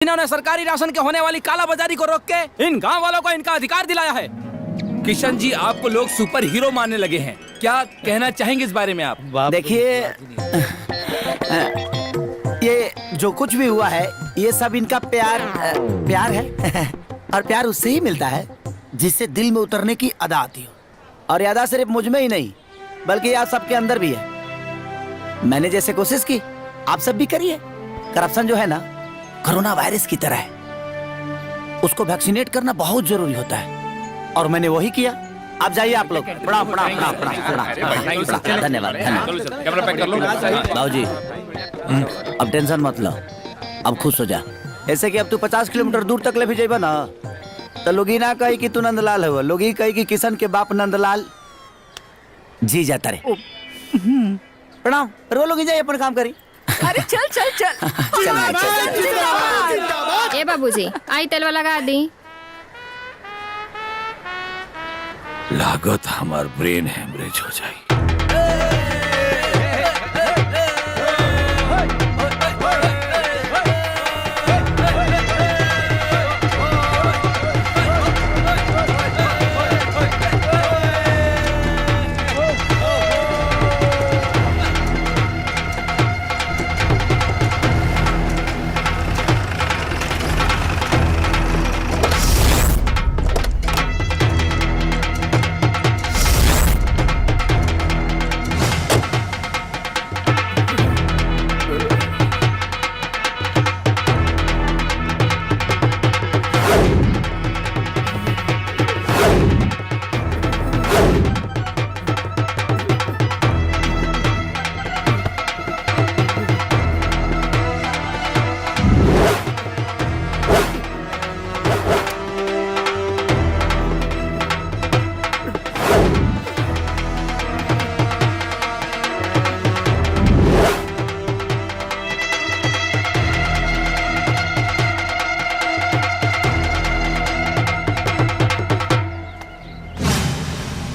इन्होंने सरकारी राशन के होने वाली कालाबाजारी को रोक के इन गांव वालों को इनका अधिकार दिलाया है। किशन जी, आपको लोग सुपर हीरो मानने लगे हैं, क्या कहना चाहेंगे इस बारे में आप? देखिए, ये जो कुछ भी हुआ है ये सब इनका प्यार है और प्यार उससे ही मिलता है जिससे दिल में उतरने की अदा आती हो, और ये अदा सिर्फ मुझ में ही नहीं बल्कि आप सबके अंदर भी है। मैंने जैसे कोशिश की आप सब भी करिए। करप्शन जो है ना कोरोना वायरस की तरह है, उसको वैक्सीनेट करना बहुत जरूरी होता है और मैंने वही किया। आप जाइए आप लोग। प्रणाम प्रणाम प्रणाम प्रणाम, धन्यवाद धन्यवाद। बाबूजी अब टेंशन मत लो, अब खुश हो जा। ऐसे कि अब तू 50 किलोमीटर दूर तक ले भी जाइबा ना तो लोग ही ना कही कि तू नंदलाल हुआ, लोग ही कही कि किशन के बाप नंदलाल जी जाता रे। प्रणाम। रो लोग जाइए अपन काम करी। अरे चल चल चल ए बाबूजी, आई तेलवा लगा दी। लागत हमार ब्रेन हेमरेज हो जाए।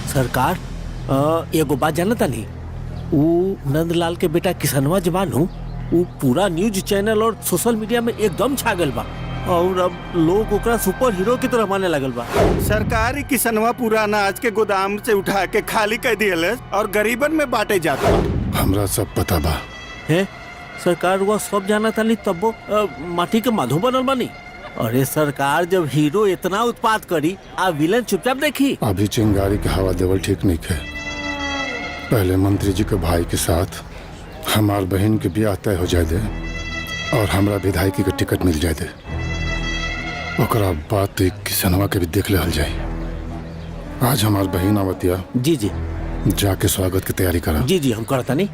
सरकार, एगो बात जानता नहीं, वो नंदलाल के बेटा किसनवा जवान हूँ, वो पूरा न्यूज चैनल और सोशल मीडिया में एकदम छा गल बा और अब लोग ओकरा सुपर हीरो की तरह माने लगल बा। सरकारी किसनवा पूरा अनाज के गोदाम से उठा के खाली कर दियल और गरीबन में बांटे जाता। हमरा सब पता बा है सरकार, वह सब जाना था नहीं तब वो माटी के माधो बनल बानी। अरे सरकार, जब हीरो इतना उत्पाद करी आ विलन चुपचाप देखी। अभी चिंगारी के हवा देवल ठीक नहीं है। पहले मंत्री जी के भाई के साथ हमार बहन के ब्याह तय हो जाए दे और हमरा विधायकी के टिकट मिल जाए दे, ओकरा बाद तो किसनवा के भी देख ले जाए। आज हमार बहन आवतिया। जी जी, जाके स्वागत की तैयारी करा। जी जी, हम करता नहीं।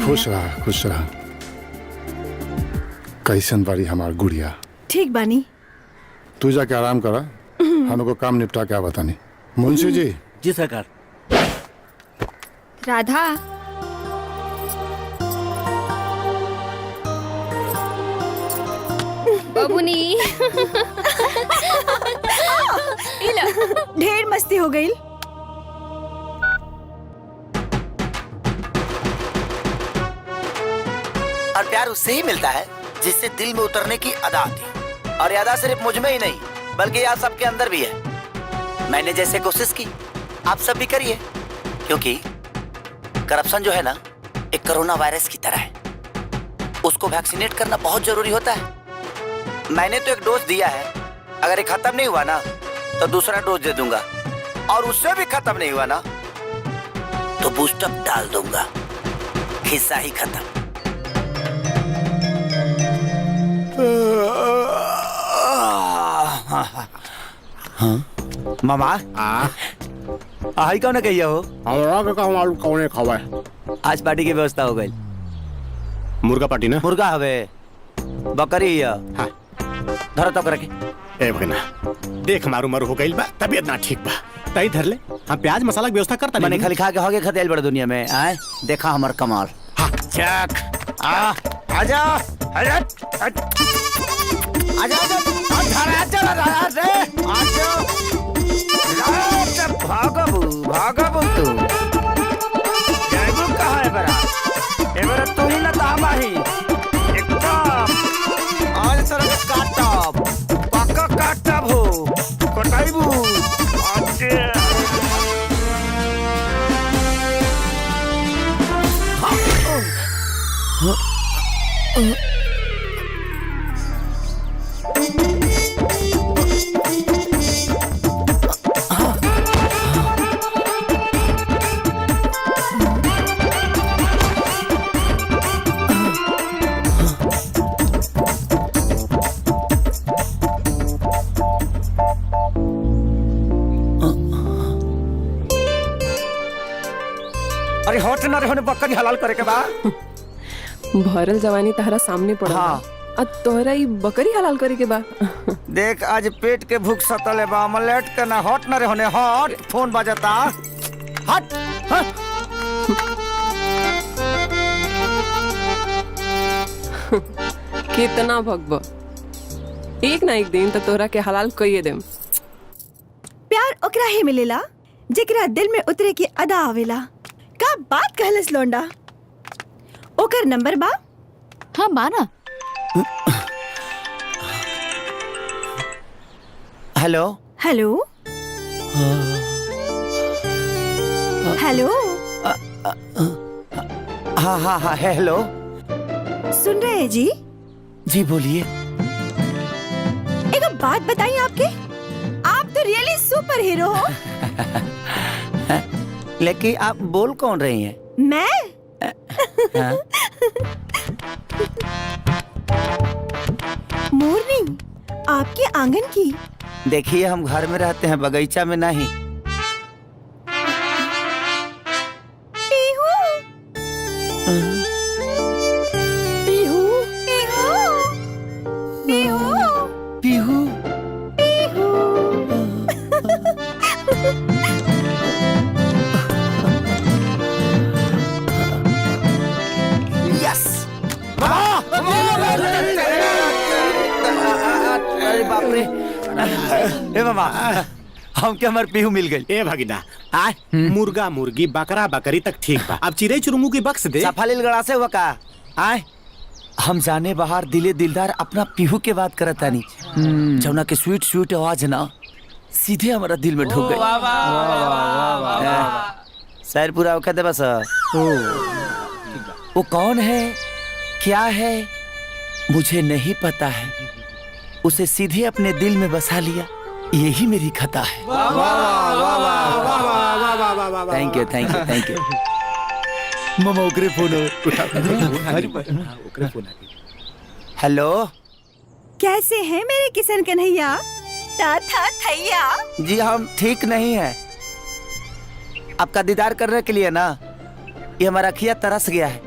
खुश रहा खुश रहा। कैसन बारी हमार गुड़िया? ठीक बानी। तू जाके आराम करा, हम को काम निपटा के बतानी। मुंशी जी। जी सरकार। राधा, बबुनी ढेर मस्ती हो गई। और प्यार उससे ही मिलता है जिससे दिल में उतरने की अदा आती है, और ये अदा सिर्फ मुझ में ही नहीं बल्कि आप सबके अंदर भी है। मैंने जैसे कोशिश की आप सब भी करिए, क्योंकि करप्शन जो है ना एक कोरोना वायरस की तरह है, उसको वैक्सीनेट करना बहुत जरूरी होता है। मैंने तो एक डोज दिया है, अगर ये खत्म नहीं हुआ ना तो दूसरा डोज दे दूंगा, और उससे भी खत्म नहीं हुआ ना तो बूस्टअप डाल दूंगा। खिस्सा ही खत्म। हाँ मामा आई कौन कहिया हो? हमरा के कहूं आलू कौने खवाए? आज पार्टी की व्यवस्था हो गई। मुर्गा पार्टी ना? मुर्गा हवे बकरी है। हाँ। धर तो करके ए भगना देख मारू मारू हो गइल बा, तबीयत ना ठीक बा, तई धर ले। हम प्याज मसाला की व्यवस्था करता मैंने नहीं। खाली खा के होगे खतेल बड़े दुनिया में आए देखा हमार कमाल। हाँ। चक आजा आजा आजा भागबू भागबू तू जाइबू कहाँ है बरा? एबरा तू ही ना तामाही एकदम आज तरह काटब पक्का काटब हो कटाइबू आजे। अरे होट ना रहने बकरी हलाल करे के बा। भरल जवानी तहरा सामने पड़ा। हाँ। अब तोहरा ई बकरी हलाल करे के बा। देख आज पेट के भूख सतले बा मलेट के ना हट ना रहने हट फोन बजता हट हट। कितना भगब एक ना एक दिन तो तोहरा के हलाल कइए देम। प्यार ओकरा ही मिलेला जेकरा दिल में उतरे की अदा आवेला। का बात कहलस लोंडा? ओकर नंबर बा? हाँ बाना। हेलो हेलो हेलो हाँ हाँ हाँ हेलो सुन रहे हैं जी? जी बोलिए। एक बात बताइए आपके, आप तो रियली सुपर हीरो हो। लेकिन आप बोल कौन रही हैं? मैं हाँ? मोरनी आपके आंगन की। देखिए हम घर में रहते हैं बगीचा में नहीं। पीहू पीहू पीहू पीहू पीहू यस अरे बाप रे ए मामा हम के हमार पीहू मिल गई। ए भगिना आय मुर्गा मुर्गी बकरा बकरी तक ठीक बा, अब चिड़ै चुरमू की बक्स दे। सफालिल गड़ा से हुआ का आय हम जाने बाहर दिले दिलदार अपना पीहू के बात करत तानी जौना के स्वीट स्वीट आवाज ना सीधे हमारा दिल में ढुक गई। शायर पूरा औकात है बस। वो कौन है क्या है मुझे नहीं पता है, उसे सीधे अपने दिल में बसा लिया यही मेरी खता है। Thank you thank you thank you. मामा ओकरे फोन हेलो कैसे हैं मेरे किशन कन्हैया? था थैया जी हम ठीक नहीं है। आपका दीदार करने के लिए ना ये हमारा अखिया तरस गया है।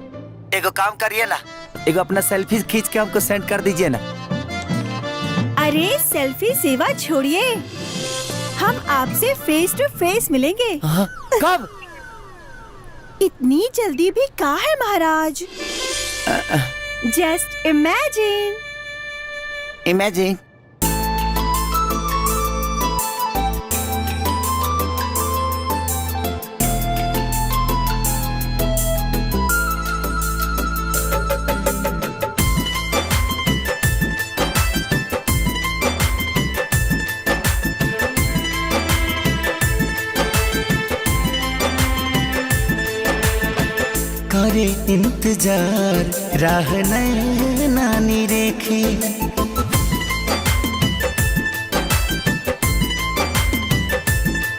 एगो काम करिए ना, एगो अपना सेल्फी खींच के हमको सेंड कर दीजिए ना। अरे सेल्फी सेवा छोड़िए, हम आपसे फेस टू फेस मिलेंगे। कब? इतनी जल्दी भी कहाँ है महाराज? Just imagine. इमेजिन करे इंतजार राह नानी रेखे,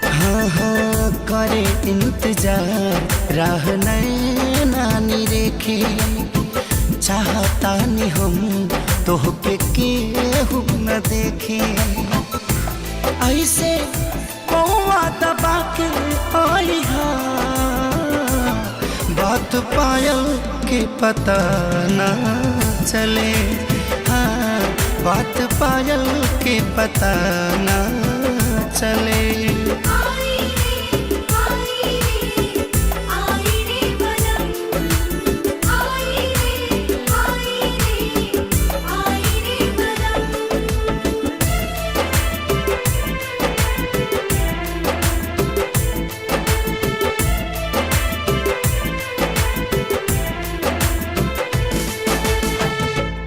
हाँ हाँ करे इंतजार राह नानी रेखे। चाहता नहीं हम तो के केहू न देखे। ऐसे पौवा दबा के आई हा बात पायल के पता ना चले हाँ बात पायल के पता ना चले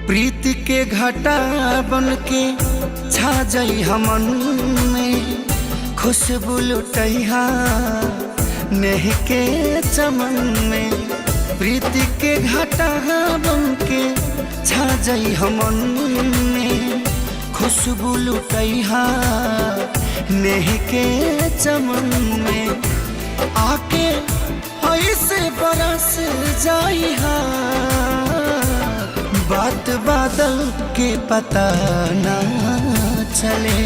प्रीति के घटा बन के छा जाई हमन में खुशबू लुटैहा नेह के चमन में प्रीति के घटा बन के छा जाई हमन में खुशबू लुटैहा नेह के चमन में आके ऐसे बरस जाई हा बात बादल के पता ना चले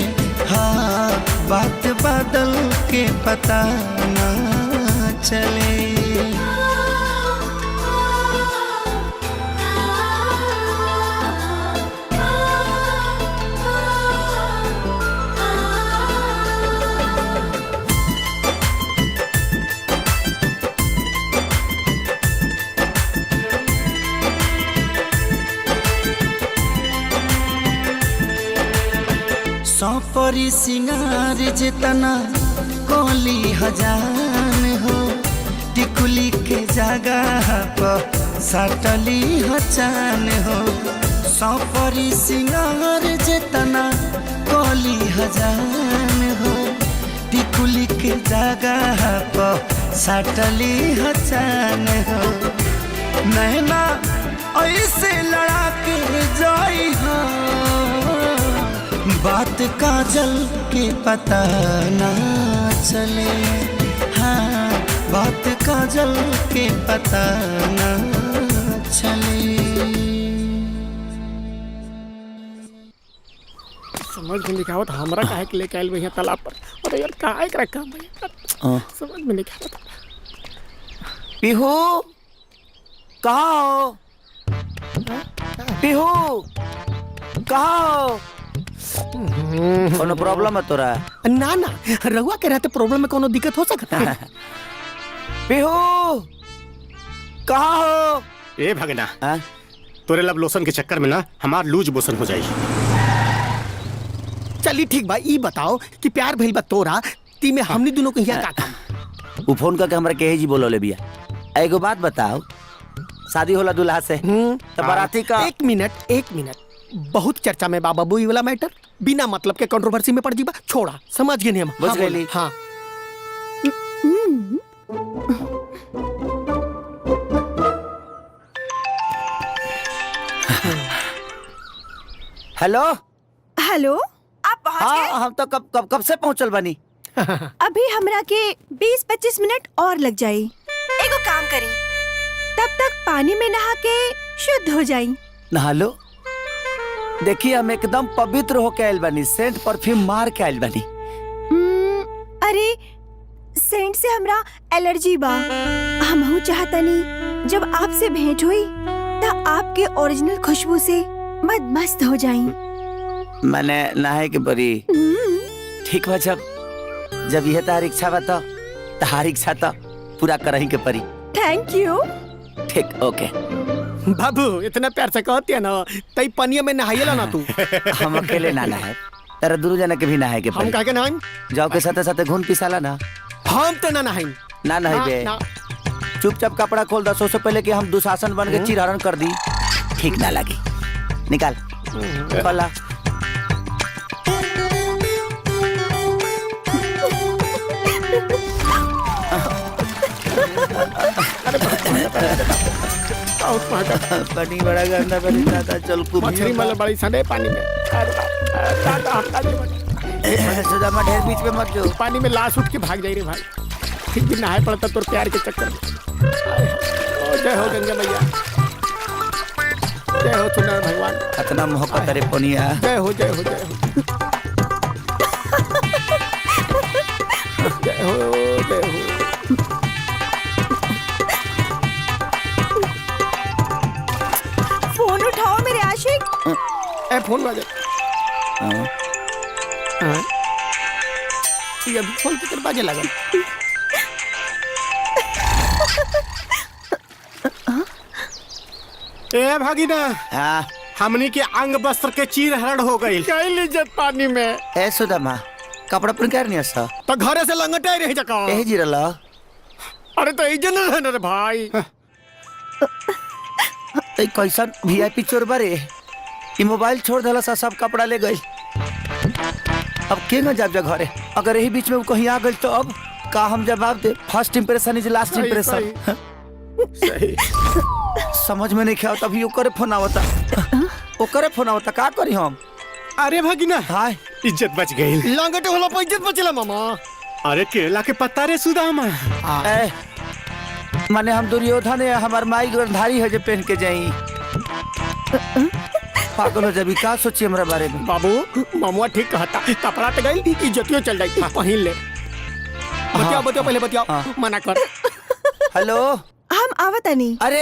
हाँ बात बादल के पता ना चले सौपरी सिंगार जितना कोली हजान हो टिकुली के जगह पर सटली हचान हो सौपरी सिंगार जितना कोली हजान हो टिकुली के जगह पर सटली हचान हो नैना ऐसे लड़ा के जाई हा बात काजल के पता ना चले हाँ बात काजल के पता ना चले समझ में नहीं आवत हमरा काहे के लेके आइल भैया तालाब पर अरे यार काहे कर काम भैया समझ में नहीं आवत पीहू कहाँ हो पीहू कहाँ हो कोनो प्रॉब्लम है तोरा ना ना रहुआ के रहते प्रॉब्लम में कोनो दिक्कत हो सकता है पीहू कहाँ हो ए भगना तोरे लब लोशन के चक्कर में ना हमार लूज मोशन हो जाई चली ठीक बा ई बताओ कि प्यार भइल बा तोरा ती में हमनी दोनों को यहाँ का काम वो फोन करके हमरा कहे जी बोलो ले बिया एगो बात बताओ शादी होला दूल्हा से तो बाराती का एक मिनट बहुत चर्चा में बाबा बुई वाला मैटर बिना मतलब के कंट्रोवर्सी में पड़ जीबा छोड़ा समझ गए नहीं हम बुझ गए हाँ हेलो हेलो आप पहुंच गए? हाँ हम तो कब से पहुंचल बनी अभी हमरा के 20-25 मिनट और लग जाई एगो काम करी तब तक पानी में नहा के शुद्ध हो जाई नहा लो देखिए हम एकदम पवित्र होके आयल बनी सेंट परफ्यूम मार के आयल बनी अरे सेंट से हमरा एलर्जी बा हमहू चाहतनी जब आपसे भेंट हुई तब आपके ओरिजिनल खुशबू से मस्त हो जाई मैंने नहाए के बरी ठीक बा जब यह तार इच्छा बा तो तार इच्छा तो पूरा करही के परी थैंक यू ठीक ओके बाबू इतना प्यार से कहती है ना तई पनिया में नहाइला ना तू हम अकेले ना नहाए तेरा दूर जाने के भी नहाए के हम कह के नहाई जाओ के साथे साथे घूम पिसाला ना हम तो ना नहाई ना बे चुपचाप कपड़ा खोल दो से पहले कि हम दुशासन बन के चिरहरण कर दी ठीक ना लगी निकाल खोला पानी बड़ा गंदा पानी था चल कुछ मछली मतलब बड़ी सड़े पानी में सुदामा ढेर बीच में मत जो पानी में लाश उठ के भाग जाई रे भाई ठीक भी नहाए पड़ता तोर प्यार के चक्कर में जय हो गंगा मैया जय हो सुंदर भगवान इतना मोहब्बत रे पनिया जय हो ए फोन बाजे ये अभी फोन की तरफ बाजे लगा। ए भागीना हाँ हमनी के अंग वस्त्र के चीर हरण हो गई कई इज्जत पानी में। ए सुदामा कपड़ा पर क्या नहीं हंसा तो घरे से लंगटे रही जका। ए जीरला अरे तो इज्जत न रहना रे भाई। ए कैसा वीआईपी चोर बारे ई मोबाइल छोड़ देला सा सब कपड़ा ले गई। अब के न जाब जा घरे अगर यही बीच में वो कहीं आ गई तो अब का हम जवाब दे। First impression is last impression. सही समझ में नहीं क्या होता अभी ओकरे फोन आवता का करी हम। अरे भागीना हाय इज्जत बच गई। लंगटे होला पर इज्जत बचला मामा। अरे केला के पत्ता रे सुदामा। ए माने हम दुर्योधन है हमार माई गंधारी है जो पहन के जाई। पागल हो जबी का सोची हमरा बारे में। बाबू मामुआ ठीक कहता कपड़ा तो गई इज्जतियों चल जाई पहिन ले। बतियाओ बतियाओ पहले बतियाओ मना कर। हेलो हम आवतनी। अरे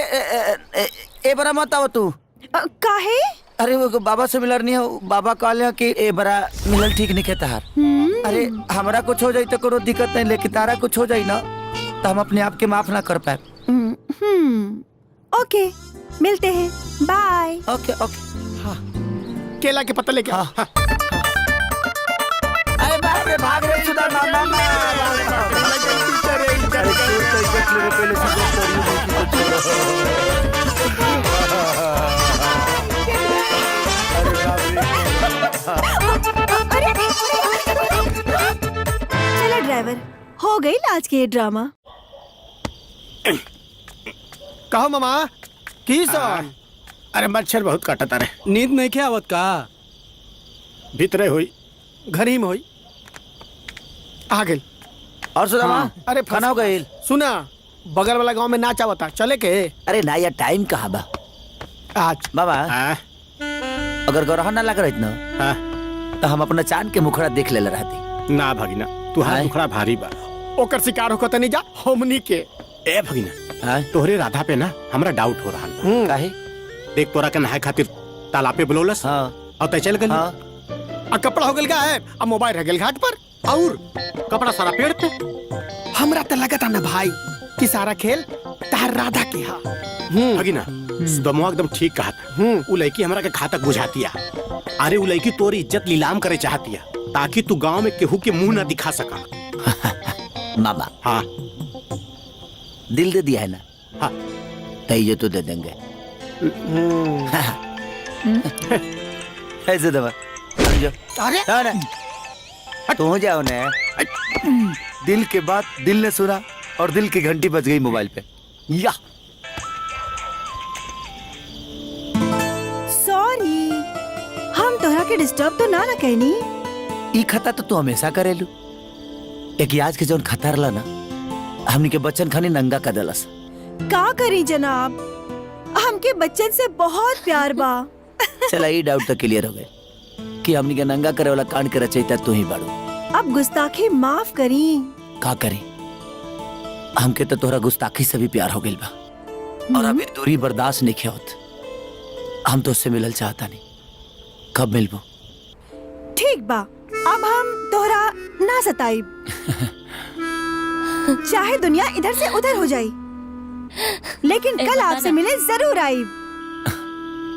ए बरा मत आव तू। काहे? अरे वो बाबा से मिलर नहीं हो। बाबा कहले कि ए बरा मिलल ठीक नहीं कहता हार। अरे हमरा कुछ हो जाई तो कोनो दिक्कत नहीं लेकिन तारा कुछ हो जाई ना तो हम अपने आप के माफ ना कर पाए। ओके मिलते हैं बाय। ओके ओके केला के पत्ता लेके आ। अरे बाप रे भाग रे सुधा मामा। अरे चोर तो इज्जत ले पहले से चलो ड्राइवर हो गई आज के ये ड्रामा। कहो मामा की सर। अरे मच्छर बहुत काटता रे। नींद नहीं क्या आवत का भीतरे हुई घर ही में हुई आ गई। और सुदामा अरे खाना हो गई। सुना बगल वाला गांव में नाच आवता चले के। अरे ना यार टाइम कहाँ बा आज बाबा। अगर गौरहा ना लग रही ना तो हम अपना चांद के मुखड़ा देख ले रहती। ना भगिना तुहार मुखड़ा भारी बा ओकर शिकार होकर नहीं जा हमनी के। ए भगिना तोहरे राधा पे ना हमरा डाउट हो रहा। काहे? देख तोरा के नहाए खातिर तालाब पे बुलौलस और तय चल गई। आ कपड़ा हो गल का है अब मोबाइल रह गल घाट पर और कपड़ा सारा पेड़ पे। हमरा तो लगता ना भाई कि सारा खेल तार राधा के हा। भगिना दमवा एकदम ठीक कहा था। उ लड़की हमरा के घातक बुझातिया। अरे उ लड़की तोरी इज्जत नीलाम करे चाहतिया ताकि तू गांव में केहू के मुंह ना दिखा सका। मामा हाँ दिल दे दिया है ना। हाँ तो ये तो दे देंगे। ऐसे दबा अरे तो जाओ ना। दिल के बात दिल ने सुना और दिल की घंटी बज गई मोबाइल पे। या सॉरी हम तोहरा के डिस्टर्ब तो ना कहनी। ई खता तो तू हमेशा करेलू एक आज के जौन खतर ला ना हमनी के बच्चन खानी नंगा कर देलस। का करी जनाब हमके बच्चन से बहुत प्यार बा। चला ये डाउट तो क्लियर हो गए कि हमनी के नंगा करे वाला कांड के रचयिता तू ही बाड़ू। अब गुस्ताखी माफ करी। का करी हमके तो तोहरा गुस्ताखी से भी प्यार हो गइल बा और अभी दूरी बर्दाश्त नहीं होत। हम तो उससे मिलल चाहता नहीं। कब मिलबो? ठीक बा अब हम तोहरा ना सताइब। चाहे दुनिया इधर से उधर हो जाई लेकिन कल आपसे मिले जरूर आइब।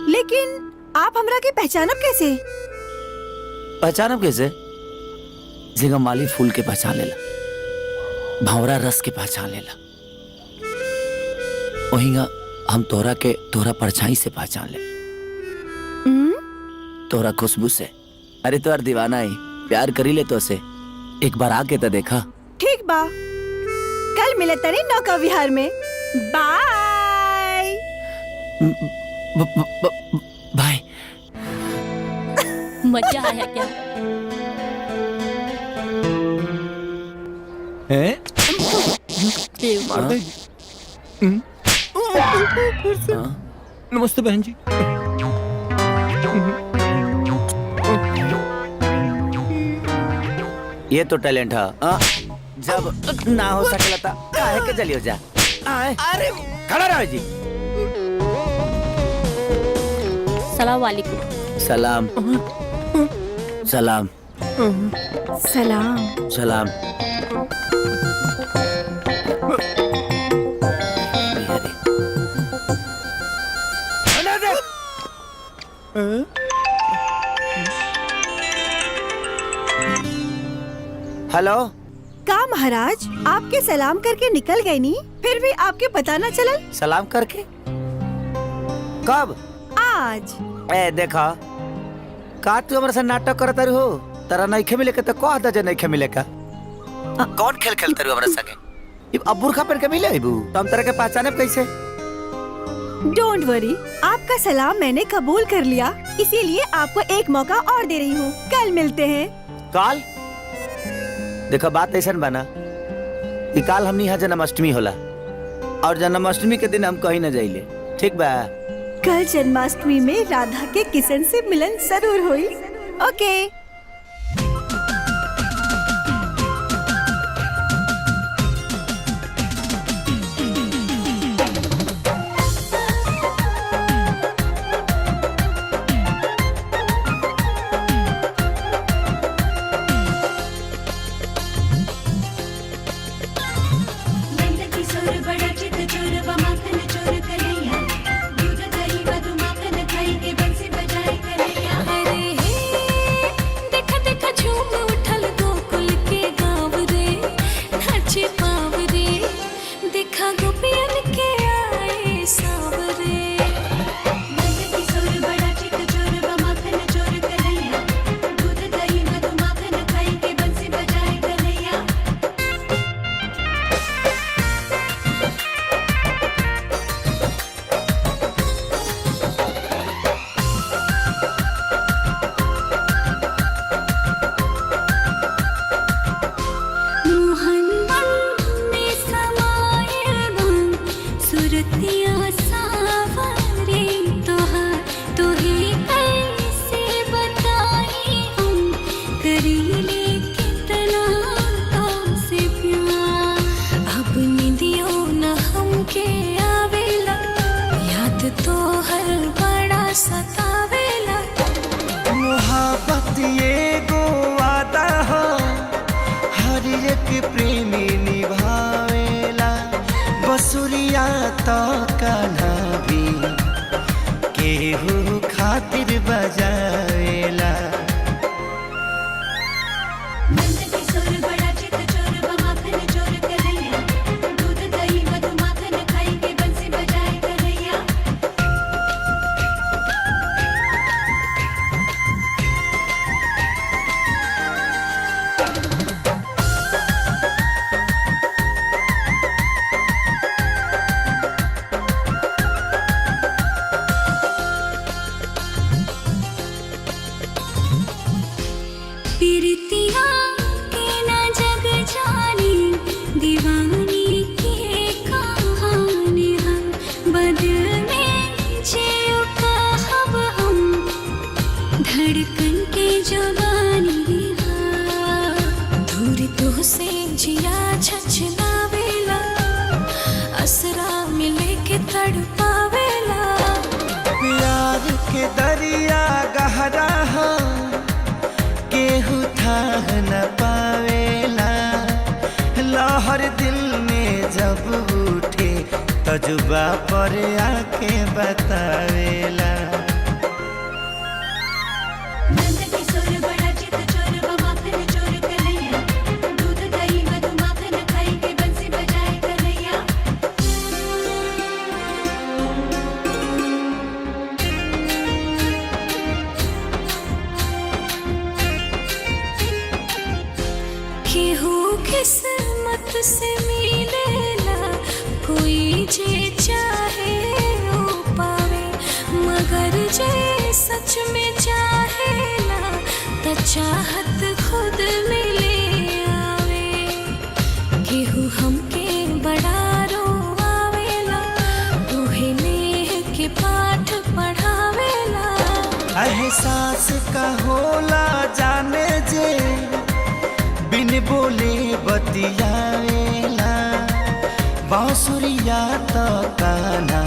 लेकिन आप हमरा के पहचानब कैसे? पहचानब कैसे? जिंगमाली फूल के पहचान लेला भंवरा रस के पहचान लेला वहींगा हम तोहरा के तोहरा परछाई से पहचान ले। तोहरा खुशबू से। अरे तोहर दीवाना ही प्यार करी ले तो से एक बार आके तो देखा। ठीक बा कल मिले तनी नौका विहार में। Bye bye. मजा आया क्या? मार दे। नमस्ते बहन जी। ये तो टैलेंट है। जब ना हो सकला था काहे के जलियो जा। अरे खड़ा रहो जी। सलाम वालेकुम। सलाम सलाम सलाम। सलाम। हेलो। का महाराज आपके सलाम करके निकल गए नी, फिर भी आपके पता न चलल? सलाम करके? कब? आज। ए देखा का तू हमारे साथ नाटक करत रही हो? तारा नहीं मिले के तो कह दे नहीं मिले का। कौन खेल खेलते रहो हमारे संगे? अब बुरखा पहन के मिले अबू तो हम तरह के पहचाने कैसे? डोंट वरी, आपका सलाम मैंने कबूल कर लिया, इसीलिए आपको एक मौका और दे रही हूँ। कल मिलते हैं। काल? देखो बात ऐसा बना कि काल हमनी यहाँ जन्माष्टमी होला और जन्माष्टमी के दिन हम कहीं न जाइले, ठीक बा? कल जन्माष्टमी में राधा के किशन से मिलन जरूर हुई। ओके। मोहब्बत ये गो वादा हो हर एक प्रेमी निभावेला, बसुरिया तो कान्हा भी केहू खातिर बजावेला। धड़कन के जवानी दूर तो से जिया छछलावेला, असरा मिले के तड़पावेला। प्यार के दरिया गहरा हो केहू थाह न पावेला, लहर दिल में जब उठे तजुबा पर आके बतावेला। किस्मत से मिलेला कोई जे चाहे वो पावे, मगर जे सच में चाहेला त चाहत खुद मिले आवे। केहू हमके बड़ा रोआवेला, तोहे नेह के पाठ पढ़ावेला। एहसास का होला जाने जे बिन बोले बतियावेला, बांसुरिया तो कान्हा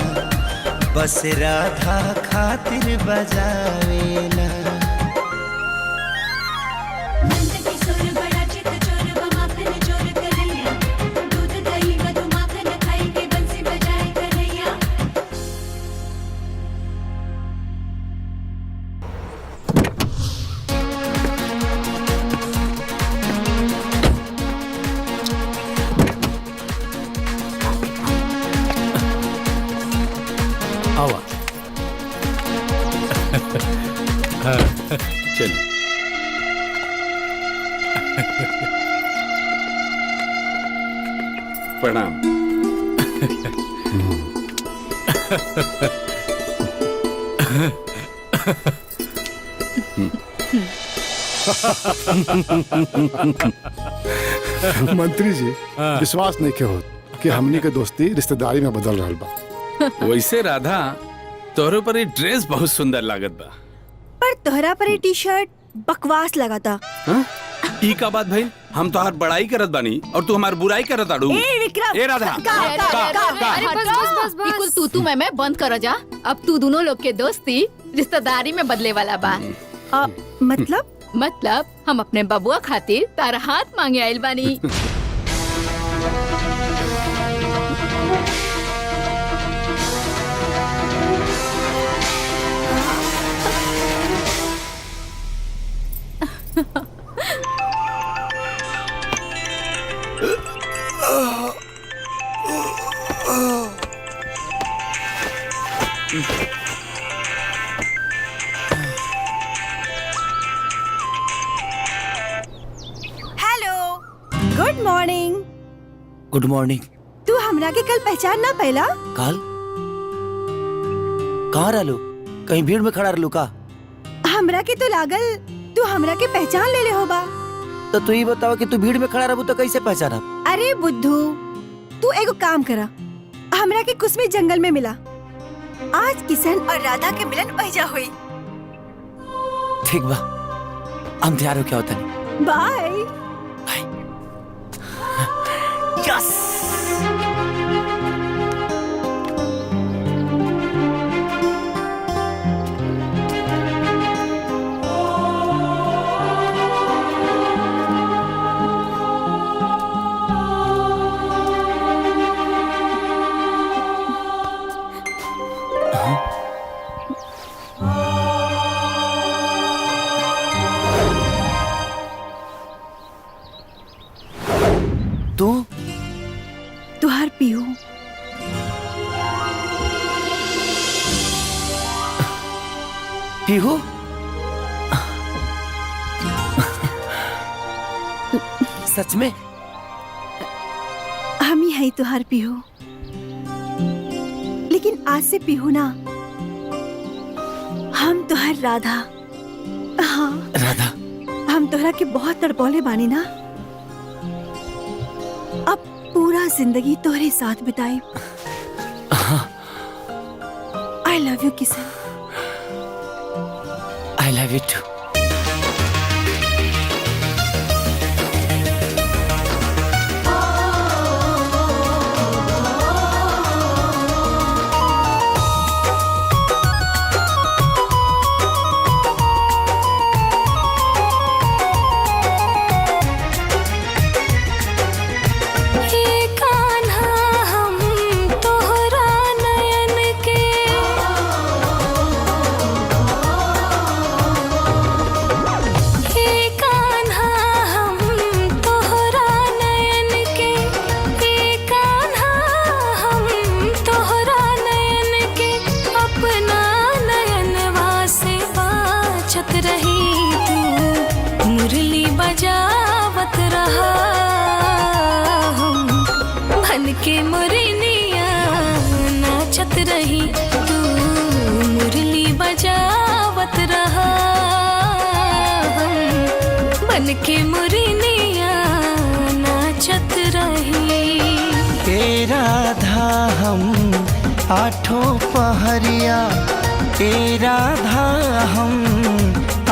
बस राधा खातिर बजावेला। आवा चलो प्रणाम। मंत्री जी विश्वास नहीं के हो कि हमनी के दोस्ती रिश्तेदारी में बदल रहा बा। वैसे राधा तोहरे पर ये ड्रेस बहुत सुंदर लागत बा। पर तोहरा पर ये टी शर्ट बकवास लगा था। ई का बात भाई, हम तो हर बड़ाई करत बानी और तू हमार बुराई करत आड़ू। ए विक्रम, ए राधा अरे बस बस बस बस बिल्कुल तू मैं बंद करो जा। अब तू दोनों लोग के दोस्ती रिश्तेदारी में बदले वाला बा। मतलब हम अपने बबुआ खातिर तारा हाथ मांगे आइल बानी। Hello, good morning. Good morning. तू हमरा के कल पहचान ना पहला? काल कहाँ रहलू? कहीं भीड़ में खड़ा रहलू का? हमरा के तो लागल तू हमरा के पहचान ले होबा। तो तू ही बताओ कि तू भीड़ में खड़ा रहबू तो कैसे पहचाना? अरे बुद्धू, तू एगो काम करा, हमरा के कुछ में जंगल में मिला। आज किशन और राधा के मिलन वहीजा हुई। ठीक बा, हम तैयार हो क्या होता नहीं। बाय। यस। तू तुहार पीहू। पीहू? सच में? हम ही है तुहार पीहू, लेकिन आज से पीहू ना, हम तुहार राधा। हाँ राधा, हम तोहरा के बहुत तड़पौले बानी ना। अब पूरा जिंदगी तोहरे साथ बिताई। I love you Kishan. I love you too. के मुरलिया नाचत रही, तू मुरली बजावत रहा। बन के मुरलिया नाचत रही। ए राधा हम आठों पहरिया, ए राधा हम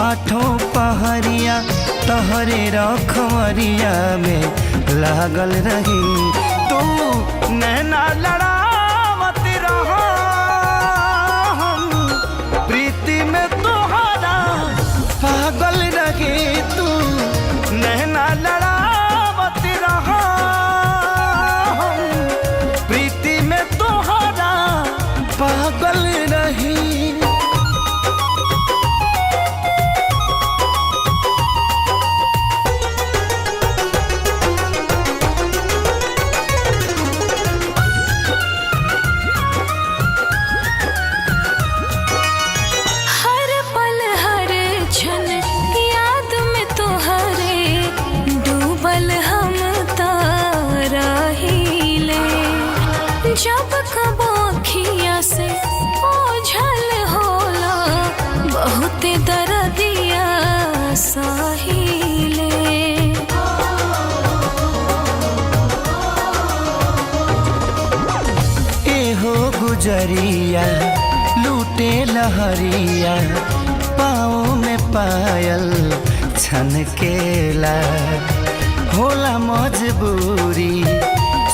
आठों पहरिया, तोहरे रखवरिया में लागल रही। तू नैना लड़ावत रहा, पुजरिया लूटे लहरिया पाँव में पायल छनकेला होला मजबूरी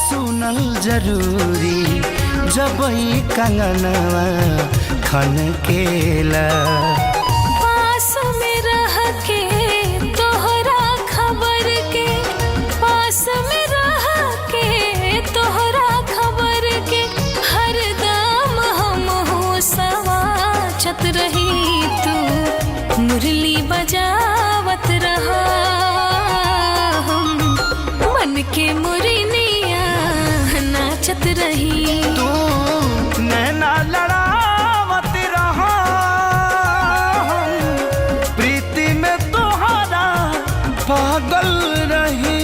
सुनल जरूरी जब ई कंगनवा खनकेला पास में रह के तोहरा खबर के पास में रह के तोहरा खबर के हरदम हम हो सवाचत रही तू मुरली बजावत रहा हम मन के मुरनिया नाचत रही तू नैना लड़ावत रहा प्रीति में तोहरा पागल रही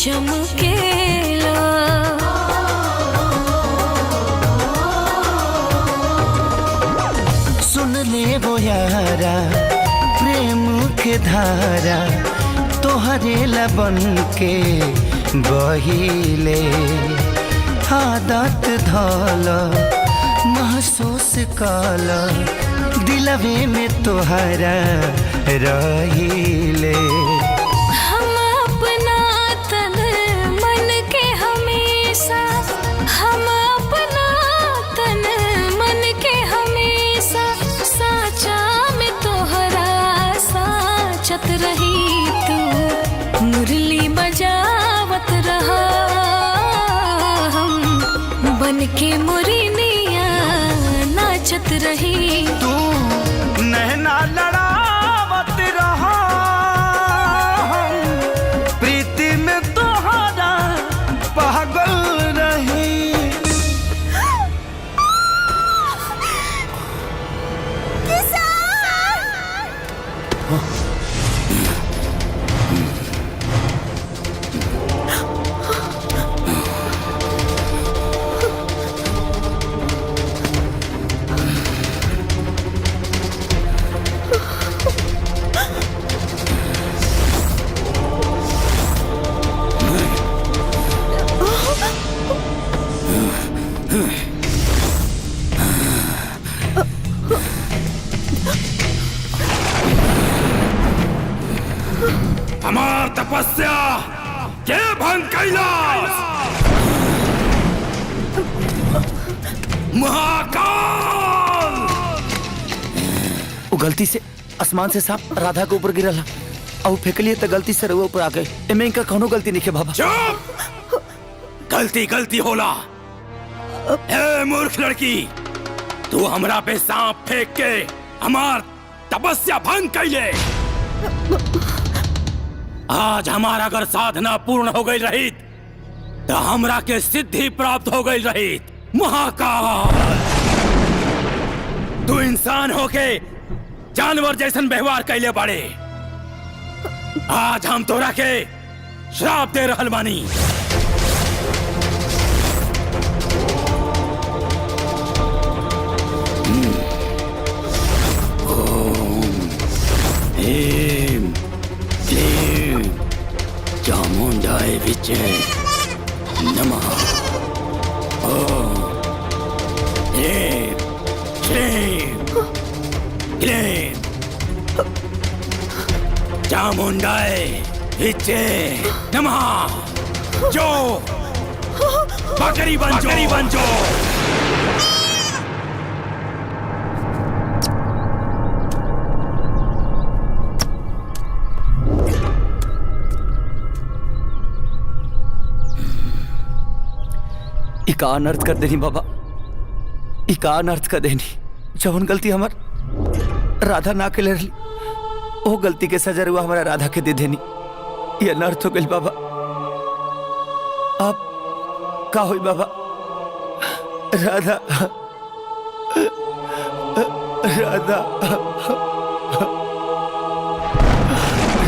चमकेला सुन ले वो यारा प्रेम के धारा तोहरे लबन के बहिले आदत धल महसूस कल दिलवे में तोहरा रहिले रही तू मुरली बजावत रहा हम बन के मुरनिया नाचत रही तू नैना लड़ावत रहा हम प्रीति में तोहरा पागल रही हमार तपस्या के भंग कैलाश महाकाल वो गलती से आसमान से सांप राधा के ऊपर गिरला और फेंकलिए तो गलती से रउआ ऊपर आ गए एमे इनका कौनो गलती नहीं है बाबा। चुप गलती गलती होला ए मूर्ख लड़की तू हमरा पे सांप फेंक के हमार तपस्या भंग कैले आज हमारा अगर साधना पूर्ण हो गई रही तो हमरा के सिद्धि प्राप्त हो गई रही महाकाल तू इंसान होके जानवर जैसन व्यवहार कैले बाड़े आज हम तोरा के श्राप दे रहल बानी ओम क्लीं चामुंडाय विचे नमः ओम क्लीं क्लीं चामुंडाय विचे नमः जो बकरी बन जो इका अनर्थ कर देनी बाबा इका अनर्थ कर देनी जवन गलती हमार राधा ना के लड़ली वो गलती के सजा हुआ हमारा राधा के दे देनी ये अनर्थ हो गई बाबा। आप का हुई बाबा? राधा राधा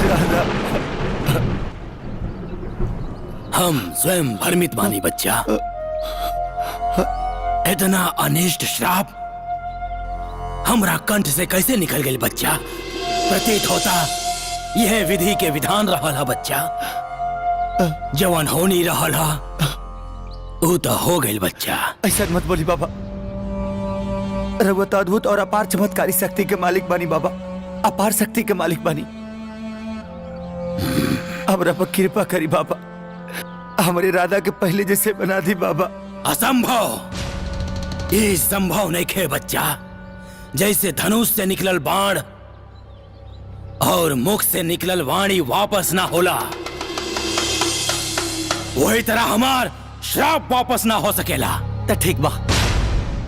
राधा हम स्वयं भ्रमित बानी बच्चा। इतना अनिष्ट श्राप हमरा कंठ से कैसे निकल गई बच्चा? प्रतीत होता यह विधि के विधान रहा बच्चा। जवान होनी रहा वो तो हो गई बच्चा। ऐसा मत बोली बाबा। रघुवत अद्भुत और अपार चमत्कारी शक्ति के मालिक बानी बाबा, अपार शक्ति के मालिक बानी। हमरा पर कृपा करी बाबा, हमारे राधा के पहले जैसे बना दी बाबा। असंभव, ये संभव नहीं खे बच्चा। जैसे धनुष से निकलल बाण और मुख से निकलल वाणी वापस ना होला, वही तरह हमार श्राप वापस ना हो सकेला। तो ठीक बा,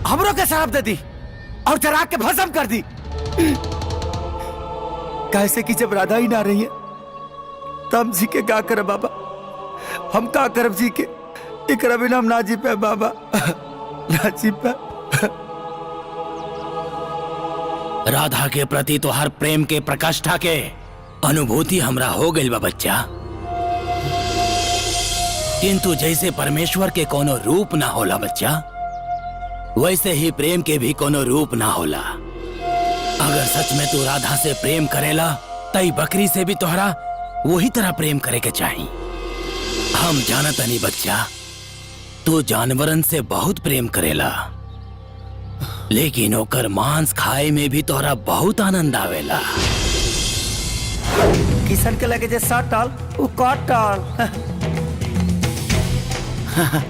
हमरों के श्राप दे दी और जरा के भस्म कर दी। कैसे कि जब राधा ही ना रही है तो हम जी के क्या करे बाबा? हम का करब जी के? इकरा बिना हम ना जी पे बाबा, ना जी पे। राधा के प्रति तो हर प्रेम के प्रकाष्ठा के अनुभूति हमरा हो गई बा बच्चा। किंतु जैसे परमेश्वर के कोनो रूप ना होला बच्चा, वैसे ही प्रेम के भी कोनो रूप ना होला। अगर सच में तू राधा से प्रेम करेला तई बकरी से भी तोहरा वही तरह प्रेम करे के चाही। हम जानत नहीं बच्चा, तू जानवरन से बहुत प्रेम करेला, लेकिन ओकर मांस खाए में भी तोहरा बहुत आनंद आवेला। किशन के लगे जे सात टाल वो काट टाल।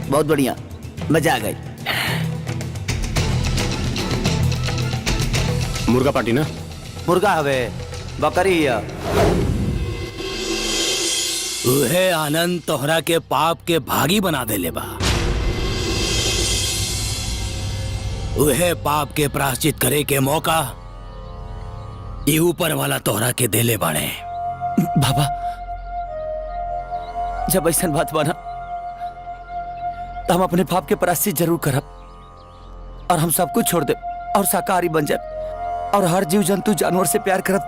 बहुत बढ़िया, मजा आ गई। मुर्गा पार्टी ना? मुर्गा हवे, बकरी है। उहे आनंद तोहरा के पाप के भागी बना देले बा। उहे पाप के प्रायश्चित करे के मौका ये ऊपर वाला तोहरा के देले बाणे। बाबा जब ऐसा बात बना तो हम अपने पाप के प्रायश्चित जरूर करब और हम सब कुछ छोड़ दे और शाकाहारी बन जाए और हर जीव जंतु जानवर से प्यार करब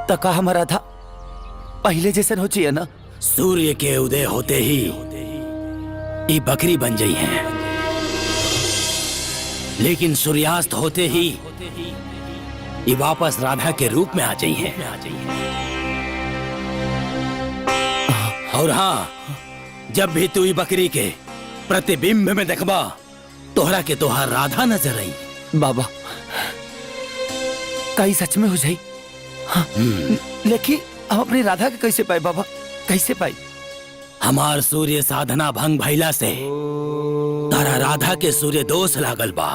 तो का हमारा था पहले जैसे हो चाहिए ना? सूर्य के उदय होते ही ये बकरी बन गई है, लेकिन सूर्यास्त होते ही ये वापस राधा के रूप में आ गई है। और हाँ, जब भी तू ये बकरी के प्रतिबिंब में देखबा तोहरा के तोहार राधा नजर आई। बाबा कहीं सच में हो जाई? हाँ। लेकिन हम अपनी राधा के कैसे पाए बाबा? कैसे पाई? हमार सूर्य साधना भंग भइला से तारा राधा के सूर्य दोष लागल बा।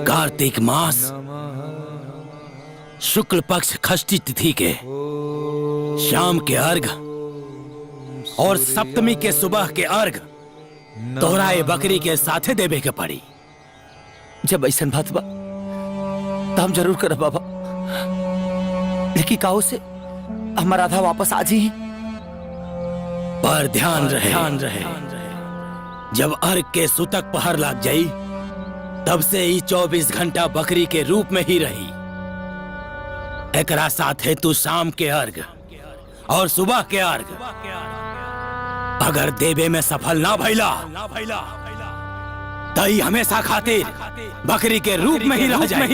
कार्तिक मास शुक्ल पक्ष षष्ठी तिथि के शाम के अर्घ और सप्तमी के सुबह के अर्घ तोहरा ये बकरी के साथे देवे के पड़ी। जब ऐसा बात बा तो हम जरूर करब बाबा, लेकिन काहो से हमारा राधा वापस आ जी। पर ध्यान रहे जब अर्घ के सुतक पहर लग जाई तब से ही 24 घंटा बकरी के रूप में ही रही। एकरा साथे तू शाम के अर्घ और सुबह के अर्घ अगर देवे में सफल ना भइला तई हमेशा खातिर बकरी के रूप में ही रह जाए।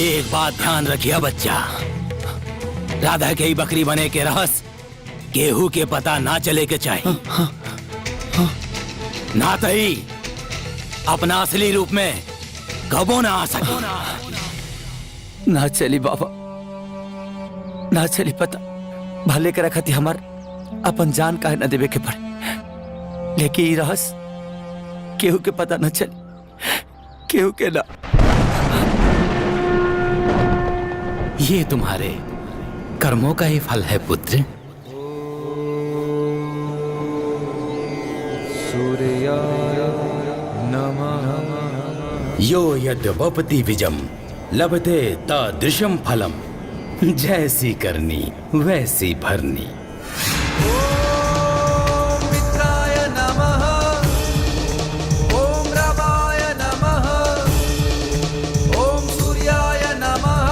एक बात ध्यान रखिए बच्चा, राधा के ही बकरी बने के रहस्य केहू के पता ना चले के चाहिए। ना तई अपना असली रूप में कबो ना आ सके। ना चली बाबा, ना चली पता भले के रखती हमार अपन जान काहे न देवे के पड़े, लेकिन ये रहस्य केहू के पता न चले, केहू के ना। ये तुम्हारे कर्मों का ही फल है पुत्र। सूर्याय नमः। यो यद्वपति विजम लभते तादृशम फलम, जैसी करनी वैसी भरनी। ओम मित्राय नमः, ओम रवाय नमः, ओम सूर्याय नमः,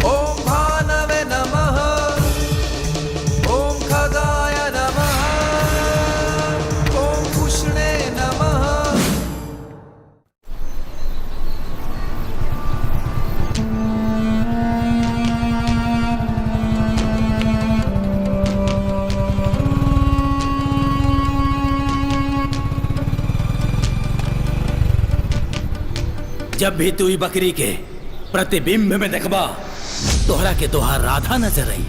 ओम भानवे नमः, ओम खगाय नमः, ओम पुष्णे नमः। जब भी तू ई बकरी के प्रतिबिंब में देखबा, तोहरा के तोहार राधा नजर आई।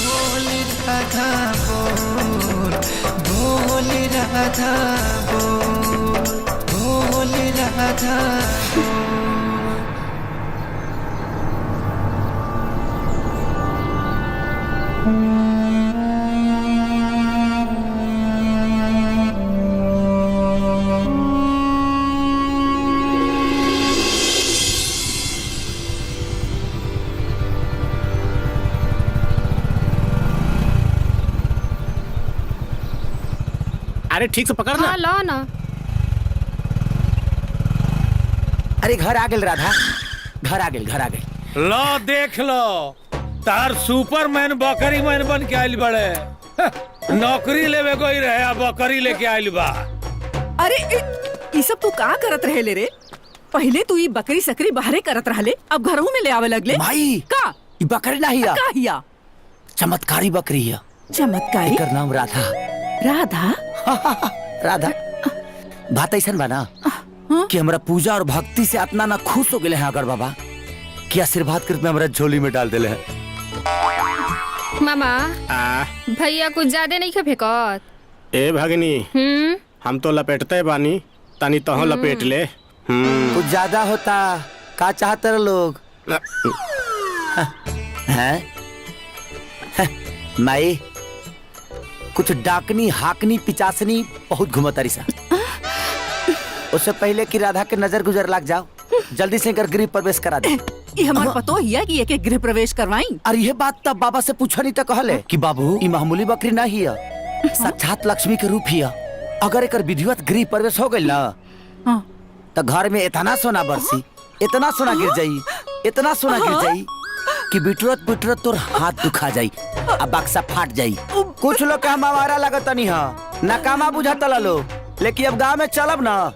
बोल राधा बोल, बोल राधा बोल, बोल राधा बोल। अरे ठीक से पकड़ ना। हाँ लो ना। अरे घर आ गेल राधा, घर आ गेल, घर आ गेल। लो देख लो, तार सुपरमैन बकरी मैन बन के आइल बड़े। नौकरी लेवे कोई रहे, अब बकरी लेके आइल बा। अरे ये सब तू का करत रहे ले रे? पहले तू ये बकरी सकरी बाहरे करत रहले, अब घरों में ले आवे लगले। भाई का ई बकरी नहीं है, का हिया? चमत्कारी बकरी है। चमत्कारी? एकर नाम राधा। राधा? राधा बात ऐसा बना कि हमरा पूजा और भक्ति से इतना ना खुश हो गए हैं अगर बाबा कि आशीर्वाद करते हमरा झोली में डाल दिले हैं। मामा भैया कुछ ज्यादा नहीं फेंकत। ए भगनी, हम तो लपेटते बानी, तनी तो लपेट ले। कुछ ज्यादा होता का चाहते रहे लोग हैं? माई कुछ डाकनी हाकनी पिचासनी बहुत घुमतारी सा। उससे पहले कि राधा के नजर गुजर लग जाओ, जल्दी से कर गृह प्रवेश करा दे। ये हमार पतो हिया कि एक गृह प्रवेश करवाई। अरे ये बात तब बाबा से पूछा नहीं तो कहले कि बाबू ई मामूली बकरी नहीं है, साक्षात लक्ष्मी के रूप हिया। अगर एक विधिवत गृह प्रवेश हो गई ना तो घर में इतना सोना बरसी, इतना सोना गिर जाई, इतना सोना गिर जाई कि बिटरत बिटरत तोर हाथ दुखा जाई, अब बक्सा फाट जाई। कुछ लोग का हमारा लगता नहीं है, नाकामा बुझाता लो, लेकिन अब गांव में चलब ना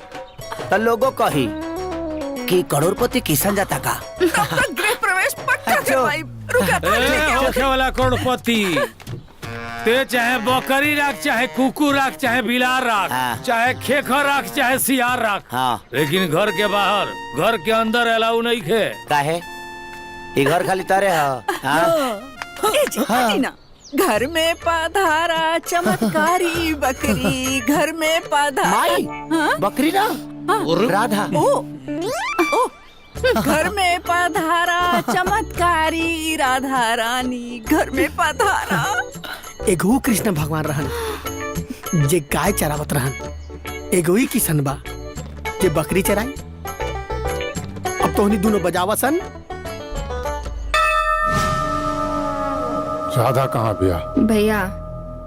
तो लोगों कही कि करोड़पति किसान जाता का। गृह प्रवेश पक्का करवाई। रुका होखे वाला करोड़पति, ते चाहे बकरी राख, चाहे कुकुर राख, चाहे बिलार राख, चाहे खेखर राख, चाहे सियार राख, लेकिन घर के बाहर, घर के अंदर अलाउ नहीं खे। काहे? ये घर खाली तारे ना घर में पधारा चमत्कारी बकरी, घर में पधारा बकरी ना राधा। घर में पधारा चमत्कारी राधा रानी, घर में पधारा। एगो कृष्ण भगवान रहन जे गाय चरावत रहन, एगो ही किशन बा जे बकरी चराई। अब तो दोनों बजावा सन। राधा कहाँ बिया? भैया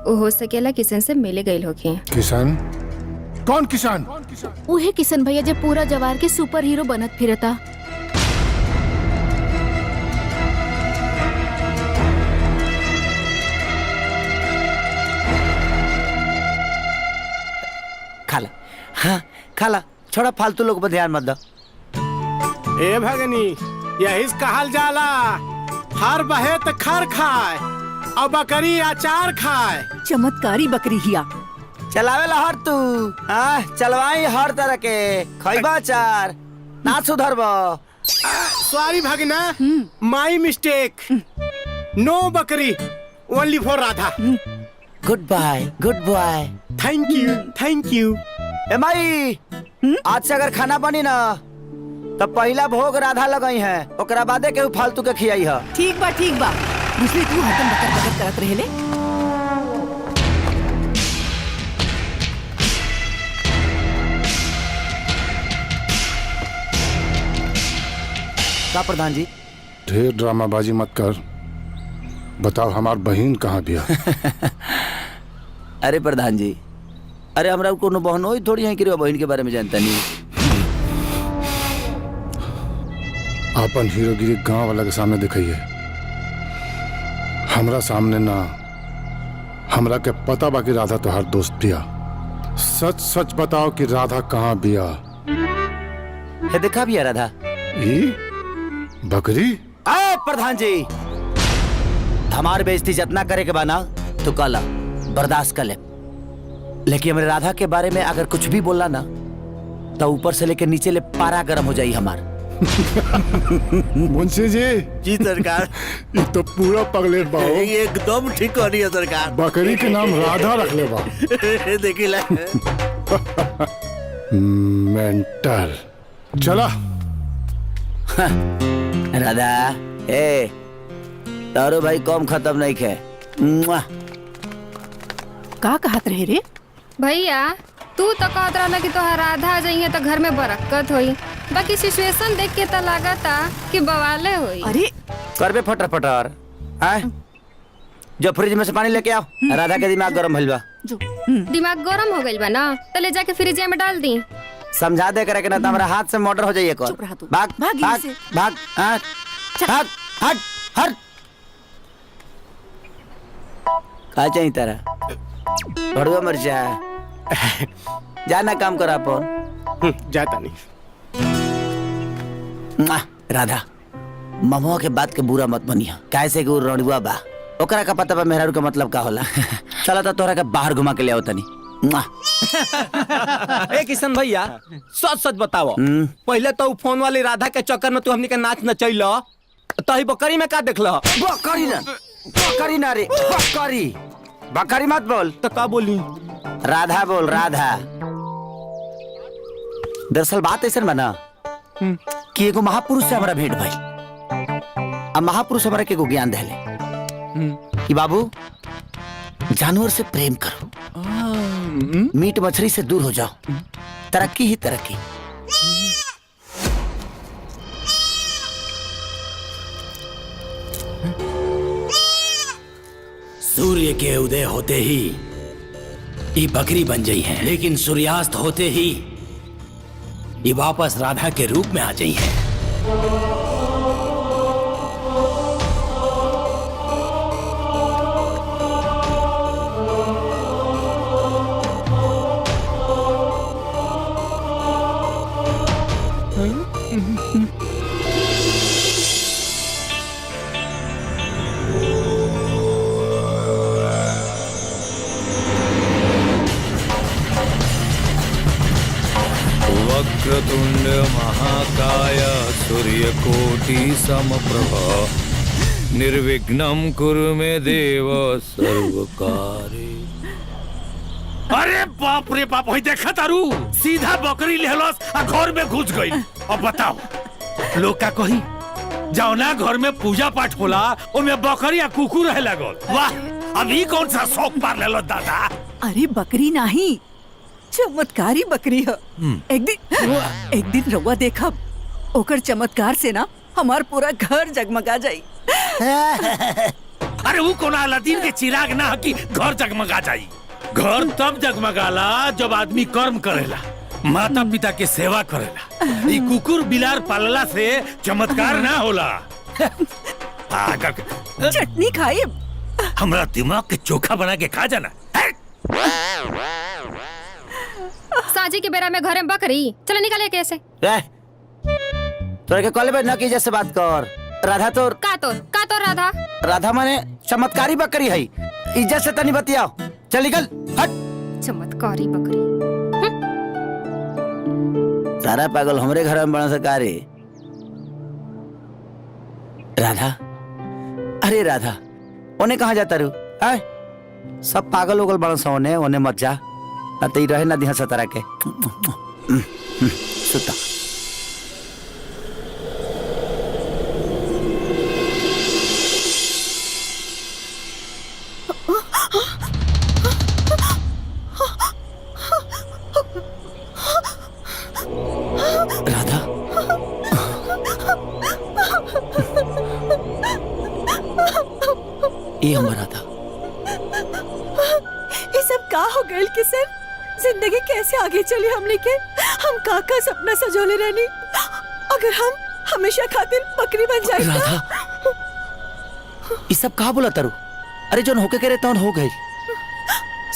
वो हो सकेला किशन से मिले गए होगी। किशन? कौन किसान? उहे किशन भैया जब पूरा जवार के सुपर हीरो बनत फिरता। खाला, हाँ खाला, छोड़ा फालतू लोग पर ध्यान मत दो। ए भगनी, यही कहल जाला हर बहे त खर खाए और बकरी अचार खाए। चमत्कारी बकरी हिया। चलावे ला हर तू, हाँ चलवाई हर तरह के, खैबा अचार ना सुधरबो। सॉरी भगना, माई मिस्टेक। नो बकरी, only for Radha. Good bye, good boy. Thank you, thank you. ए माई, आज से अगर खाना बनी ना तो पहला भोग राधा लगाई है, ओकरा बादे के फालतू के खियाई है। ठीक बा, ठीक बा। दूसरी तू हरदम बकर बकर करत रहेले। का प्रधान जी? ढेर ड्रामाबाजी मत कर, बताओ हमार बहन कहाँ बिया? अरे प्रधान जी, अरे हमरा कोनो बहन होई थोड़ी है कि रे बहन के बारे में जानता नहीं। अपन हीरोगिरी गांव वाला के सामने दिखाइए, हमरा सामने ना। हमरा के पता बाकी राधा तो हर दोस्त बिया। सच सच बताओ कि राधा कहाँ बिया? है देखा बिया राधा? बकरी? अरे प्रधान जी, हमार बेइज्जती जितना करे के बाना तो कला बर्दाश्त कर ले, लेकिन हमारे राधा के बारे में अगर कुछ भी बोला ना तो ऊपर से लेकर नीचे ले पारा गर्म हो जाई हमार। मुंशी जी। जी सरकार। ये तो पूरा पगले बाओ। एकदम ठीक हो रही है सरकार। बकरी के नाम राधा रख ले बा। देखी ला। मेंटल। चला। राधा, ए तारो भाई कम खत्म नहीं खे। का कहत रहे रे? भैया तू तो कहत रहला कि तोहार राधा जाइए तो घर में बरकत होई, बाकी सिचुएशन देख के तो लागता कि बवाले होई। अरे करबे फटर फटर। आए जो फ्रिज में से पानी लेके आओ, राधा के दिमाग गरम भइल बा। दिमाग गरम हो गइल बा ना, तो ले जाके फ्रिज में डाल दी। समझा दे करे के ना तो हमारा हाथ से मोटर हो जाइए। भाग भाग भाग भाग भाग हट हट। का चाहिए तारा? भड़ुआ मर्चा जाना काम करा अपन। जाता नहीं। राधा, ममुआ के बात के बुरा मत बनिया, कैसे कि रड़ुआ बा, ओकरा का पता बा मेहरारू का मतलब का होला। चला तो तोरा के बाहर घुमा के ले आओ तनी। ए किशन भैया, सच सच बताओ, पहले तो फोन वाली राधा के चक्कर में तू हमनी के नाच नचैल, तही बकरी में का देखल? बकरी ना, बकरी ना रे, बकरी बकरी मत बोल। तो का बोली? राधा बोल, राधा। दरअसल बात ऐसा बना कि एगो महापुरुष से हमारा भेंट भाई। अब महापुरुष हमारा के एगो ज्ञान देले कि बाबू जानवर से प्रेम करो, मीट मछली से दूर हो जाओ, तरक्की ही तरक्की। सूर्य के उदय होते ही ये बकरी बन गई है, लेकिन सूर्यास्त होते ही ये वापस राधा के रूप में आ गई है। वक्रतुंड महाकाय सूर्यकोटि समप्रभा निर्विघ्नं कुरु मे देव सर्वकार्ये। अरे बाप रे बाप, होई देखा तारू सीधा बकरी लेहलस आ घर में घुस गई। अब बताओ लोग का कही? जाओ ना घर में पूजा पाठ होला, ओमे बकरी आ कुकुर रहे लागल। वाह, अभी कौन सा शौक पार लेलो दादा? अरे बकरी नहीं, चमत्कारी बकरी है। एक दिन रउआ देखा, ओकर चमत्कार से ना हमार पूरा घर जगमगा जाई। अरे वो कोना अलादीन के चिराग ना कि घर जगमगा जाई। घर तब जगमगाला जब आदमी कर्म करेला, माता पिता के सेवा करेला। ई कुकुर बिलार पालला से चमत्कार ना होला। चटनी खाए, हमरा दिमाग के चोखा बना के खा जाना। साजी के बेरा में घर में बकरी, चलो निकले कैसे? तोरे के कॉलेज में न की जैसे बात कर। राधा तो का तो राधा? राधा माने चमत्कारी बकरी है, इज्जत से तनी बतियाओ। चल निकल, हट। चमत्कारी बकरी। सारा पागल हमरे घर में बना सकारे। राधा, अरे राधा, ओने कहाँ जाता रू? आए सब पागल उगल बड़ा सा, ओने मत जा, अतई रहे ना दिहा सतारा के। सुता। ये हमारा था। ये सब का हो गए किशन? जिंदगी कैसे आगे चली हमने के? हम का सपना सजोले रहनी, अगर हम हमेशा खातिर बकरी बन जाए। राधा, ये सब कहा बोला तारू? अरे जो होके करे तो हो गई।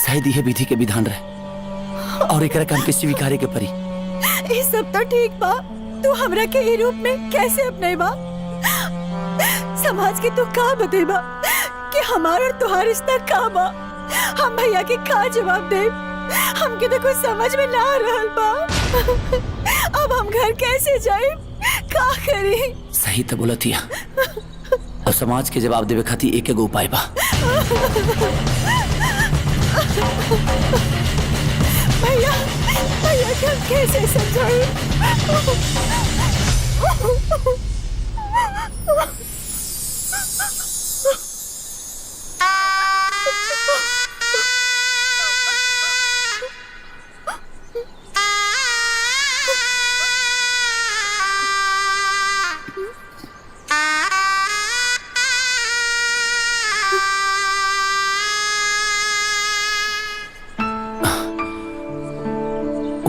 शायद यह विधि के विधान रहे और एक काम के स्वीकारे के परी। ये सब तो ठीक बा, तू हमरा के ई रूप में कैसे अपने बा? समाज के तू का बतेबा कि हमारा और तुहार रिश्ता का बा? हम भैया के का जवाब दे? हमके तो कुछ समझ में ना आ रहल बा। अब हम घर कैसे जाए, का करी? सही तो बोला थिया। और समाज के जवाब देवे खातिर एक एगो उपाय बा। भैया, भैया के हम कैसे समझाए?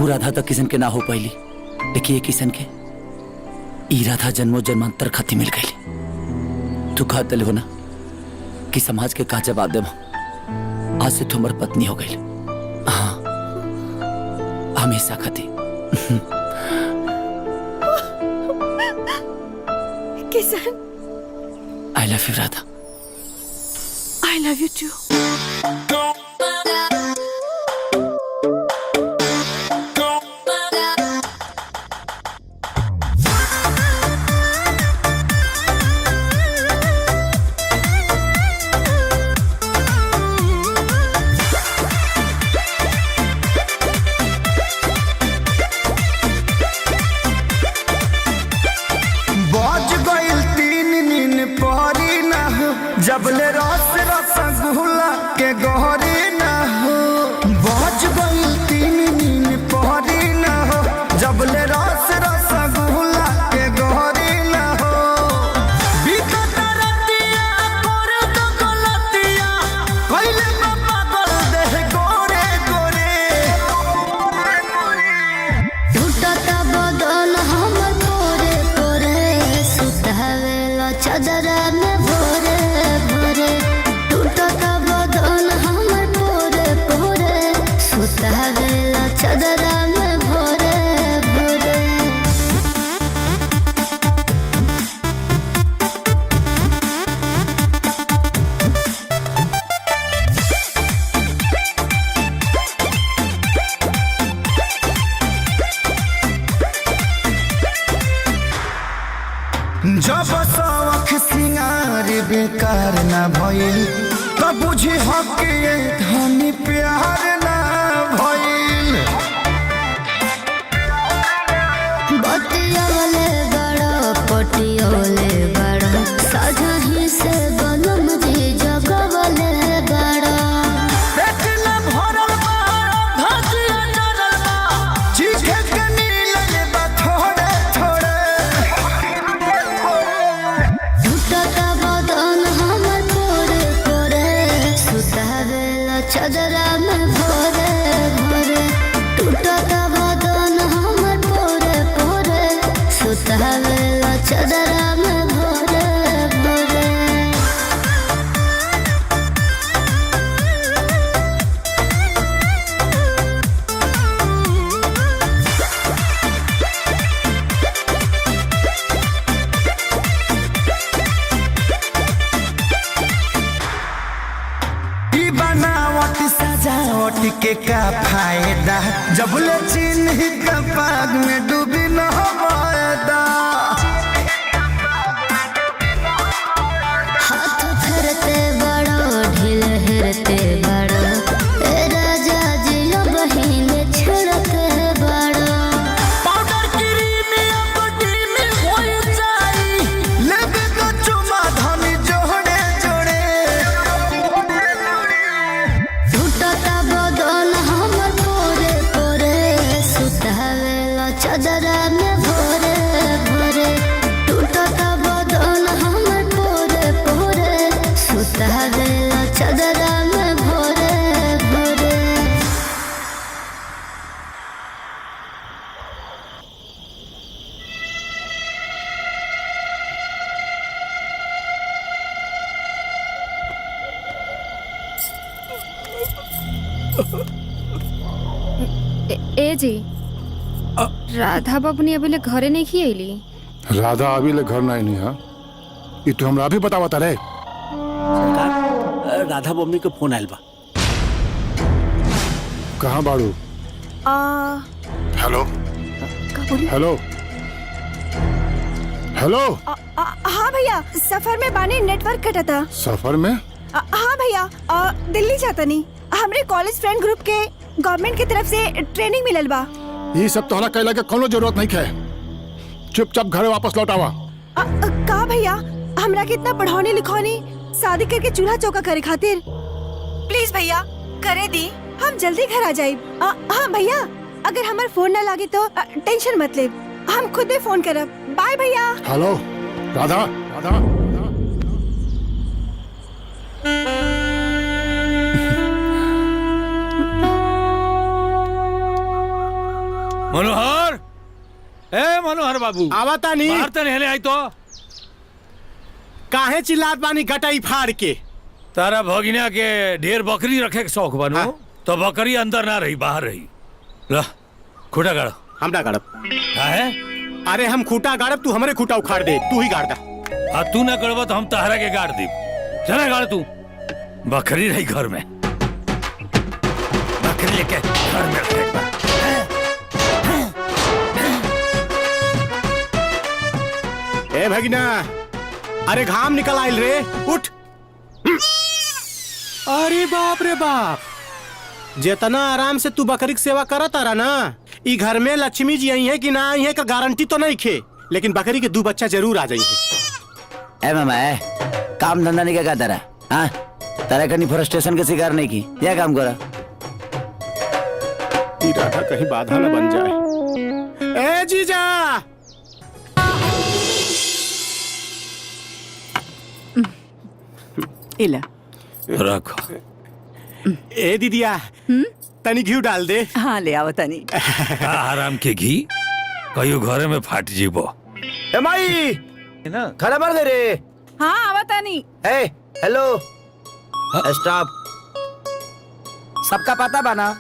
राधा तो किशन के ना हो पाईली, लेकिन ये किशन के ई राधा जन्मों जन्मांतर खाती मिल गई। तू कहा हो ना कि समाज के का जवाब देव, आज से तुम्हार पत्नी हो गई। हाँ, हमेशा खाती। Kishan, I love you Radha. I love you too. जबले रस रसगुल्ला के गहरी ना हो, बज गई 3 दिन पहरी ना हो। जबले रस रसगुल्ला के गहरी ना हो, बीतत रतिया कर दो गलतिया, कइले बाबा गल देह गोरे गोरे। टूटत बदन हमर तोरे तोरे, सुतावेला चादरा में भोरे भोरे। टूटत बदन हमर तोरे तोरे, सुतावेला चादरा में भोरे भोरे। जब शौख सिंगार बेकार ना भइल, तब बुझी हक ये धनी प्यार ना भइल। बतियोले बड़ा पटियोले बड़ा, साझही से बनम जी जगवले बड़ा। पेट न भरल बा, धतिया डरल बा, चीखे के मिलल बा थोड़े थोड़े। टूटत बदन हमर तोरे तोरे, सुतावेला चादरा में भोरे भोरे। टूटत बदन हमर तोरे तोरे, सुतावेला चादरा में भोरे भोरे। ई बनावट सजावट के का फायदा, जब ले चिन्ह का पाग में डूबी न हो वायदा। हाथ फेरते बड़ा ढील हेरते बड़ा, ए राजा जी बहिन छेड़ते बड़ा। पाउडर क्रीम या बॉडी में हो जाई, लेबे तो चुमा धनी जोड़े जोड़े। टूटत बदन हमर तोरे तोरे, सुतावेला चादरा में भोरे भोरे। ए जी राधा बबनी अभी ले घरे नहीं खी अली। राधा अभी ले घर नहीं है, ये तो हमरा अभी बतावा तारे। सरकार राधा बम्मी के फोन आयल बा। कहाँ बाड़ू? Hello hello hello. हाँ भैया, सफर में बाने नेटवर्क कटा था। सफर में? हाँ भैया, दिल्ली जाता नहीं। हमरे कॉलेज फ्रेंड ग्रुप के गवर्नमेंट की तरफ से ट्रेनिंग मिलल बा। ये सब तोहरा कहला के कोनो जरूरत नहीं है, चुपचाप घरे वापस लौट आवा। का भैया, हमरा के इतना पढ़ाने लिखौनी, शादी करके चूल्हा चौका करे खातिर। प्लीज भैया करे दी, हम जल्दी घर आ जाए। हाँ भैया, अगर हमार फोन न लागे तो टेंशन मत ले, हम खुद ही फोन करब। बाय भैया। हेलो राधा राधा। मनोहर, ए मनोहर बाबू आवता नहीं। बाहर तो नहीं आई तो काहे चिल्लात बानी गटाई फाड़ के? तारा भगिना के ढेर बकरी रखे के शौक बनू। हाँ? तो बकरी अंदर ना रही, बाहर रही। ला खूटा गाड़। हम ना गाड़ब। है? अरे हम खूटा गाड़ब, तू हमरे खूटा उखाड़ दे, तू ही गाड़ दा। तू ना गड़बा तो हम तहरा के गाड़ दी। चला गाड़ तू। बकरी रही घर में, बकरी लेके घर में रखे। ए भगिना, अरे घाम निकल आइल रे, उठ। अरे बाप रे बाप, जितना आराम से तू बकरी की सेवा करत आ रहा ना, ई घर में लक्ष्मी जी आई है कि ना आई है का गारंटी तो नहीं खे, लेकिन बकरी के 2 बच्चा जरूर आ जाएंगे। ए मामा, काम धंधा नहीं क्या तेरा? हाँ, तेरा कहीं फ्रस्ट्रेशन के शिकार नहीं की, क्या काम करा? ई राधा कहीं बाधा न बन जाए। ए जीजा, इला रखो। ए दीदिया, तनी घी डाल दे। हाँ ले आओ तनी। आराम के घी कहियो घरे में फाट जीबो। ए माई, खाना भर दे रे। हाँ आवा तनी। ए हेलो, स्टॉप। सबका पता बाना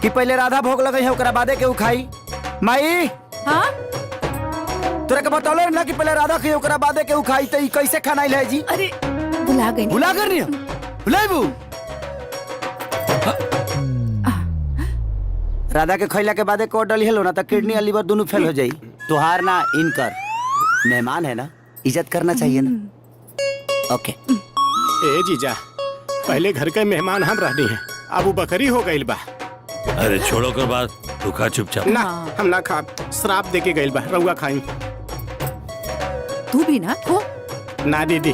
कि पहले राधा भोग लगे है, ओकरा बादे के खाई। माई, हाँ तोरा के बतौले ना कि पहले राधा के ओकरा बादे के खाई, तो ई कैसे खाना है जी? अरे भुला गई। भुला कर नहीं, भुलाइबू। राधा के खैला के बादे कोट डली हेलो ना, तो किडनी और लीवर दोनों फेल हो जाई। तुहार ना इनकर मेहमान है ना, इज्जत करना चाहिए ना। ओके। ए जीजा, पहले घर के मेहमान हम रहनी हैं, अब वो बकरी हो गई बा। अरे छोड़ो कर बात, तू खा चुपचाप। ना हम ना खा, श्राप दे के गई बा, रउआ खाई। तू भी ना खो। ना दीदी,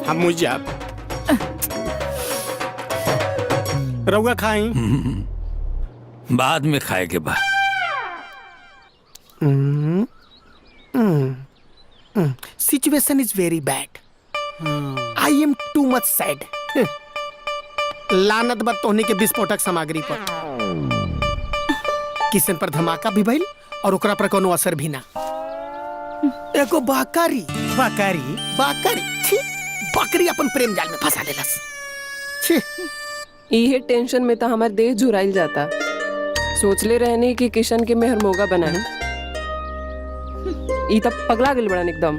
हम मुझ जाब, रउआ खाई। बाद में खाए के बाद। Situation is very bad, I am too much sad. लानत बद तोहनी के विस्फोटक सामग्री पर, किसन पर धमाका भी भइल और ओकरा पर कोनो असर भी ना। एगो बकरी बकरी बकरी, छी, बकरी अपन प्रेम जाल में फंसा लेलस। छी, इहे टेंशन में तो हमार देह झुराइल जाता। सोचले रहने कि किशन के मेहर मोगा बनाए, ई तब पगला गइल बड़न, एकदम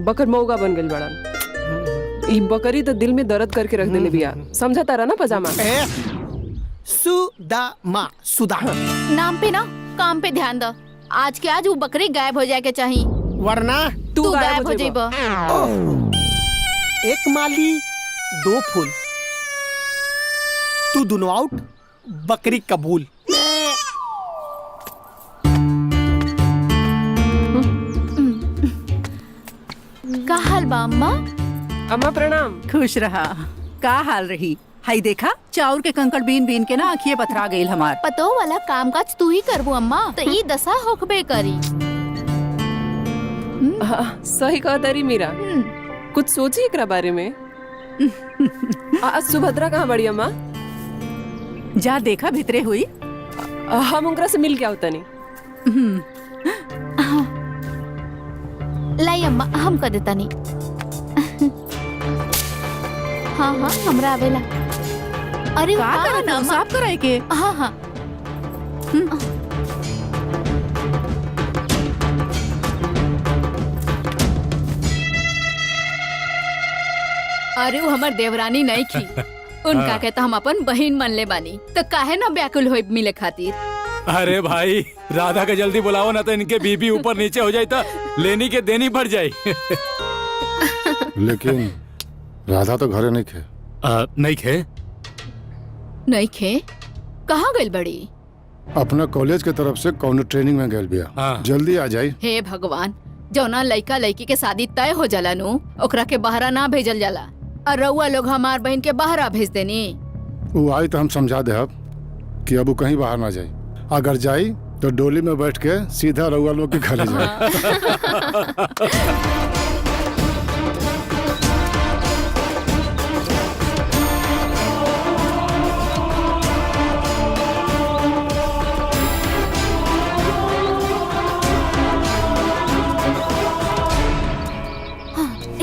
बकर मोगा बन गइल बड़न। ई बकरी तो दिल में दर्द करके रख देले बिया, समझा तारा ना पजामा। सुदामा, सुदा नाम पे ना काम पे ध्यान दो। आज के आज वो बकरी गायब हो जाए के चाहिए, वरना तू गायब हो जाइबा। एक माली 2 फूल, तू दोनों आउट, बकरी कबूल। का हाल बा अम्मा? अम्मा प्रणाम। खुश रहा। का हाल रही? हाई देखा, चाउर के कंकड़ बीन बीन के ना आँखिए पथरा गई हमार। पतो वाला काम काज तू ही करबू अम्मा, तो ई दशा होकबे करी। सही कहा तारी मीरा, कुछ सोची एकरा बारे में। आज सुभद्रा कहाँ बड़ी अम्मा? जा देखा भितरे हुई। हम उनकरा से मिल के आवता नहीं। लाई अम्मा, हम कर देता नहीं। हाँ हाँ हमरा आवेला। अरे का हाँ, करत ना, हो? साफ कराए के हाँ हाँ अरे वो हमार देवरानी नहीं की उनका के तो हम अपन बहन मन ले बानी तो काहे ना व्याकुल होए मिले खातिर। अरे भाई राधा के जल्दी बुलाओ ना तो इनके बीबी ऊपर नीचे हो जाए तो लेनी के देनी पड़ जाए। लेकिन राधा तो घरे नहीं खे। नहीं खे नहीं खे कहाँ गइल बड़ी? अपना कॉलेज के तरफ से कौनो ट्रेनिंग में गए बिया। जल्दी आ जाई। हे भगवान, जौना लड़का लड़की के शादी तय हो जाला नु ओकरा के बहरा ना भेजल जाला और रउआ लोग हमार बहन के बहरा भेज देनी। वो आई तो हम समझा दे कि अब वो कहीं बाहर ना जाए। अगर जाई तो डोली में बैठ के सीधा रउआ लोग के घर जाए।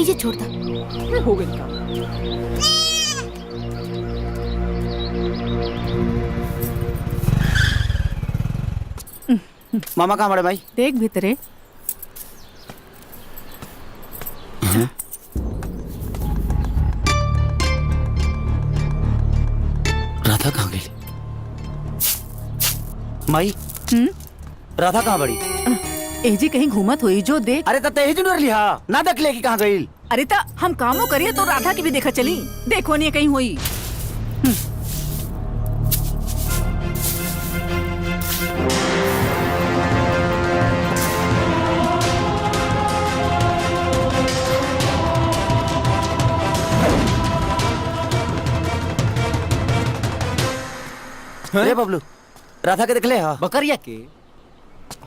ये छोड़ दा। हो गई काम। मामा कहाँ बड़े भाई? देख भीतरे। राधा कहाँ गई? माई राधा कहाँ बड़ी? एजी कहीं घूमत हुई जो देख। अरे तते ही जुनर लिहा ना देख ले कि कहाँ गई। अरे ता हम कामों करिए तो राधा की भी देखा चली। देखो नहीं कहीं हुई। अरे बबलू राधा के देख ले। हाँ बकरिया के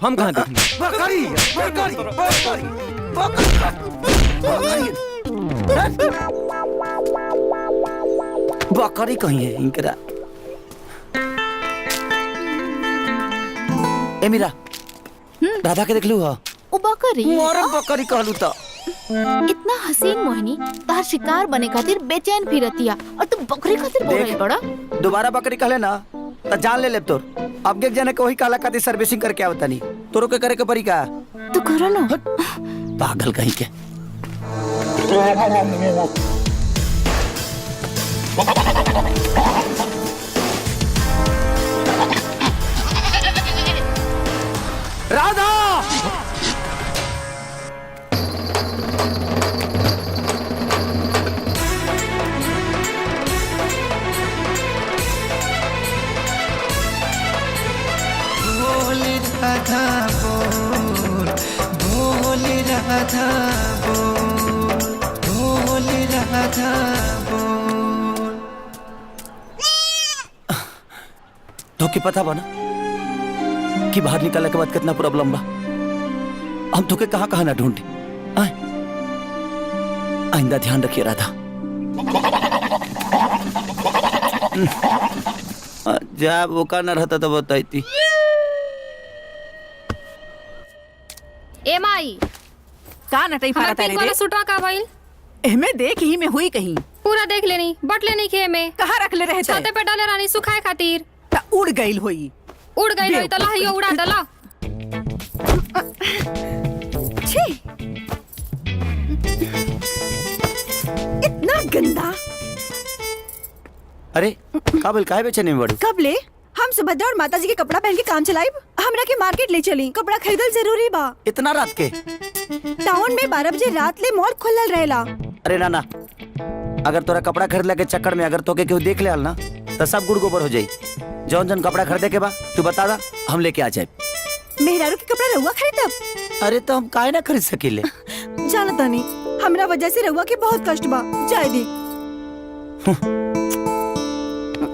हम कहाँ देखेंगे? बकरी बकरी बकरी कहीं है इनकरा। ए मीरा राधा के देख लू। हाँ ओ बकरी मोर बकरी कहलू तो। इतना हसीन मोहिनी तार शिकार बने खातिर बेचैन फिरतिया और तू बकरी खातिर बोल रही बड़ा। दोबारा बकरी कहले ना तो जान ले तोर। अब एक जने के वही काला खातिर सर्विसिंग करके आवता नहीं तोरो के करे के परी का। तू करो ना। पागल कहीं के। राधा राधा बोल बोल राधा बोल बोल राधा बोल। तो की पता बना कि बाहर निकलने के बाद कितना प्रॉब्लम बा। हम तो के कहाँ कहाँ ना ढूंढे। आइंदा ध्यान रखिए राधा। जब वो का न रहता तो बताई थी। ए माई का नटई हमार फारा पिंक तारे वाला रे। सूटवा का भइल? एमे देख ही में हुई कहीं। पूरा देख लेनी बट लेनी के में कहाँ रख ले रहे थे? छाते पे डाले रानी सुखाए खातिर। ता उड़ गईल हुई। उड़ गई होई त लहियो उड़ा दला। छी इतना गंदा। अरे काबिल काहे बेचैनी में बड़ी? कब ले हम सुभद्रा और माता जी के कपड़ा पहन के काम चलाइब। हमरा के मार्केट ले चली कपड़ा खरीदल जरूरी बा। इतना रात के? टाउन में 12 बजे रात ले मॉल खुलल रहेला। अरे ना ना अगर तोरा कपड़ा खरीदला के चक्कर में अगर तोके केहू देख ले ना तो सब गुड़ गोबर हो जाई। जौन जौन कपड़ा खरीदे के बा तू बता दा हम लेके आ जाए। मेहरारू के कपड़ा रहुआ खरीदब? अरे तो हम काहे ना खरीद सकीले। जानता नहीं हमरा वजह से रहुआ के बहुत कष्ट बा। जाए दी।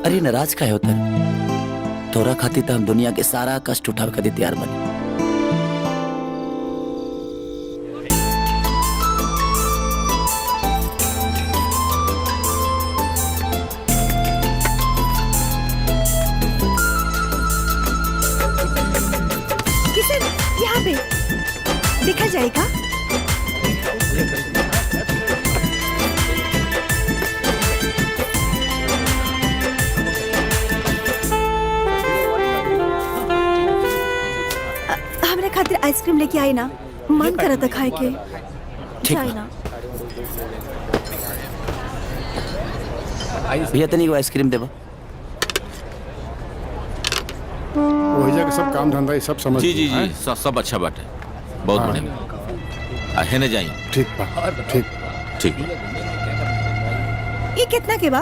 अरे नाराज काहे होता है? तोरा खातिर तो हम दुनिया के सारा कष्ट उठावे खातिर तैयार बनी। किशन यहाँ पे देखा जाएगा। आइसक्रीम लेके आई ना, मन करा था खाए के। ठीक जाए बा। ना। भैया तनी को आइसक्रीम देबा। वही जाके सब काम धंधा ये सब समझ जी जी हैं? जी सब अच्छा बात है, बहुत हाँ। बढ़िया। है न जाई? ठीक बा, ठीक ठीक। ये कितना के बा?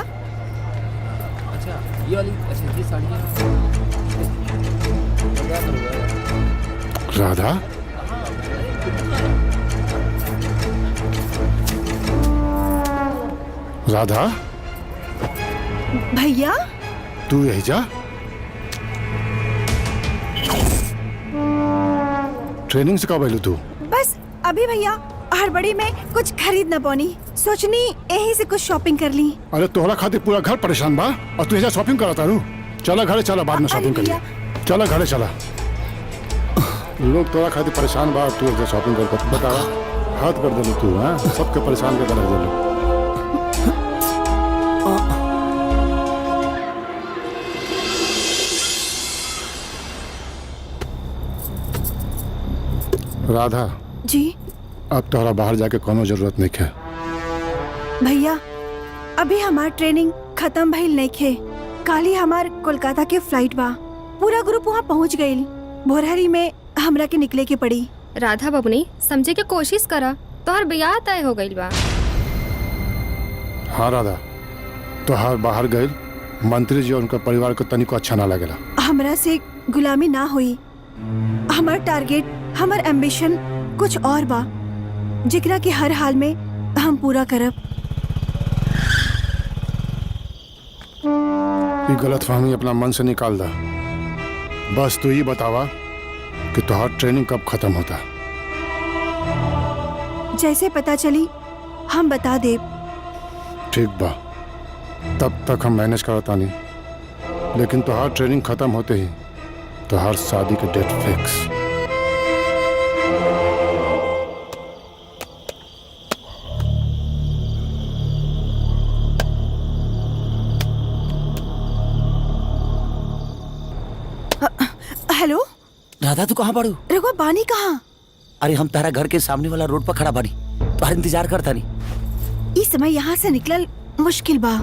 अच्छा ये वाली, अच्छा ये साड़ियाँ राधा राधा भैया तू यही जा। ट्रेनिंग से कब आयलू तू? बस अभी भैया हड़बड़ी में कुछ खरीद ना पानी, सोचनी यही से कुछ शॉपिंग कर ली। अरे तोहरा खातिर पूरा घर परेशान बा और तू यहाँ शॉपिंग करा तारू। चला घरे चला, बाद में शॉपिंग कर लिया। चला घरे चला, लोग तोरा खातिर परेशान बा, तू यहाँ शॉपिंग कर बता। हाथ कर दे तू, हाँ सबके परेशान कर दे। राधा जी अब तोहरा बाहर जाके कोनो जरूरत नहीं है। भैया अभी हमार ट्रेनिंग खत्म भइल नहीं खे। कल ही हमार कोलकाता के फ्लाइट बा, पूरा ग्रुप वहाँ पहुँच गइल। भोरहरी में हमरा के निकले के पड़ी। राधा बबनी समझे के कोशिश करा, तोहर ब्याह तय हो गइल बा। हाँ राधा, तोहार बाहर गए मंत्री जी और उनका परिवार को तनिको अच्छा ना लगेला। हमरा से गुलामी ना हुई। हमार टारगेट, हमार एम्बिशन कुछ और बा, जिकरा के हर हाल में हम पूरा करब। ये गलतफहमी अपना मन से निकाल दा। बस तू ये बतावा कि तोहार ट्रेनिंग कब खत्म होता। जैसे पता चली हम बता देब। ठीक बा, तब तक हम मैनेज करता नहीं, लेकिन तोहार ट्रेनिंग खत्म होते ही तोहार शादी का डेट फिक्स। हेलो राधा तू कहाँ पड़ू? रघुआ बानी कहाँ? अरे हम तारा घर के सामने वाला रोड पर खड़ा बानी, तुम्हारा इंतजार करता नहीं। इस समय यहाँ से निकलल मुश्किल बा।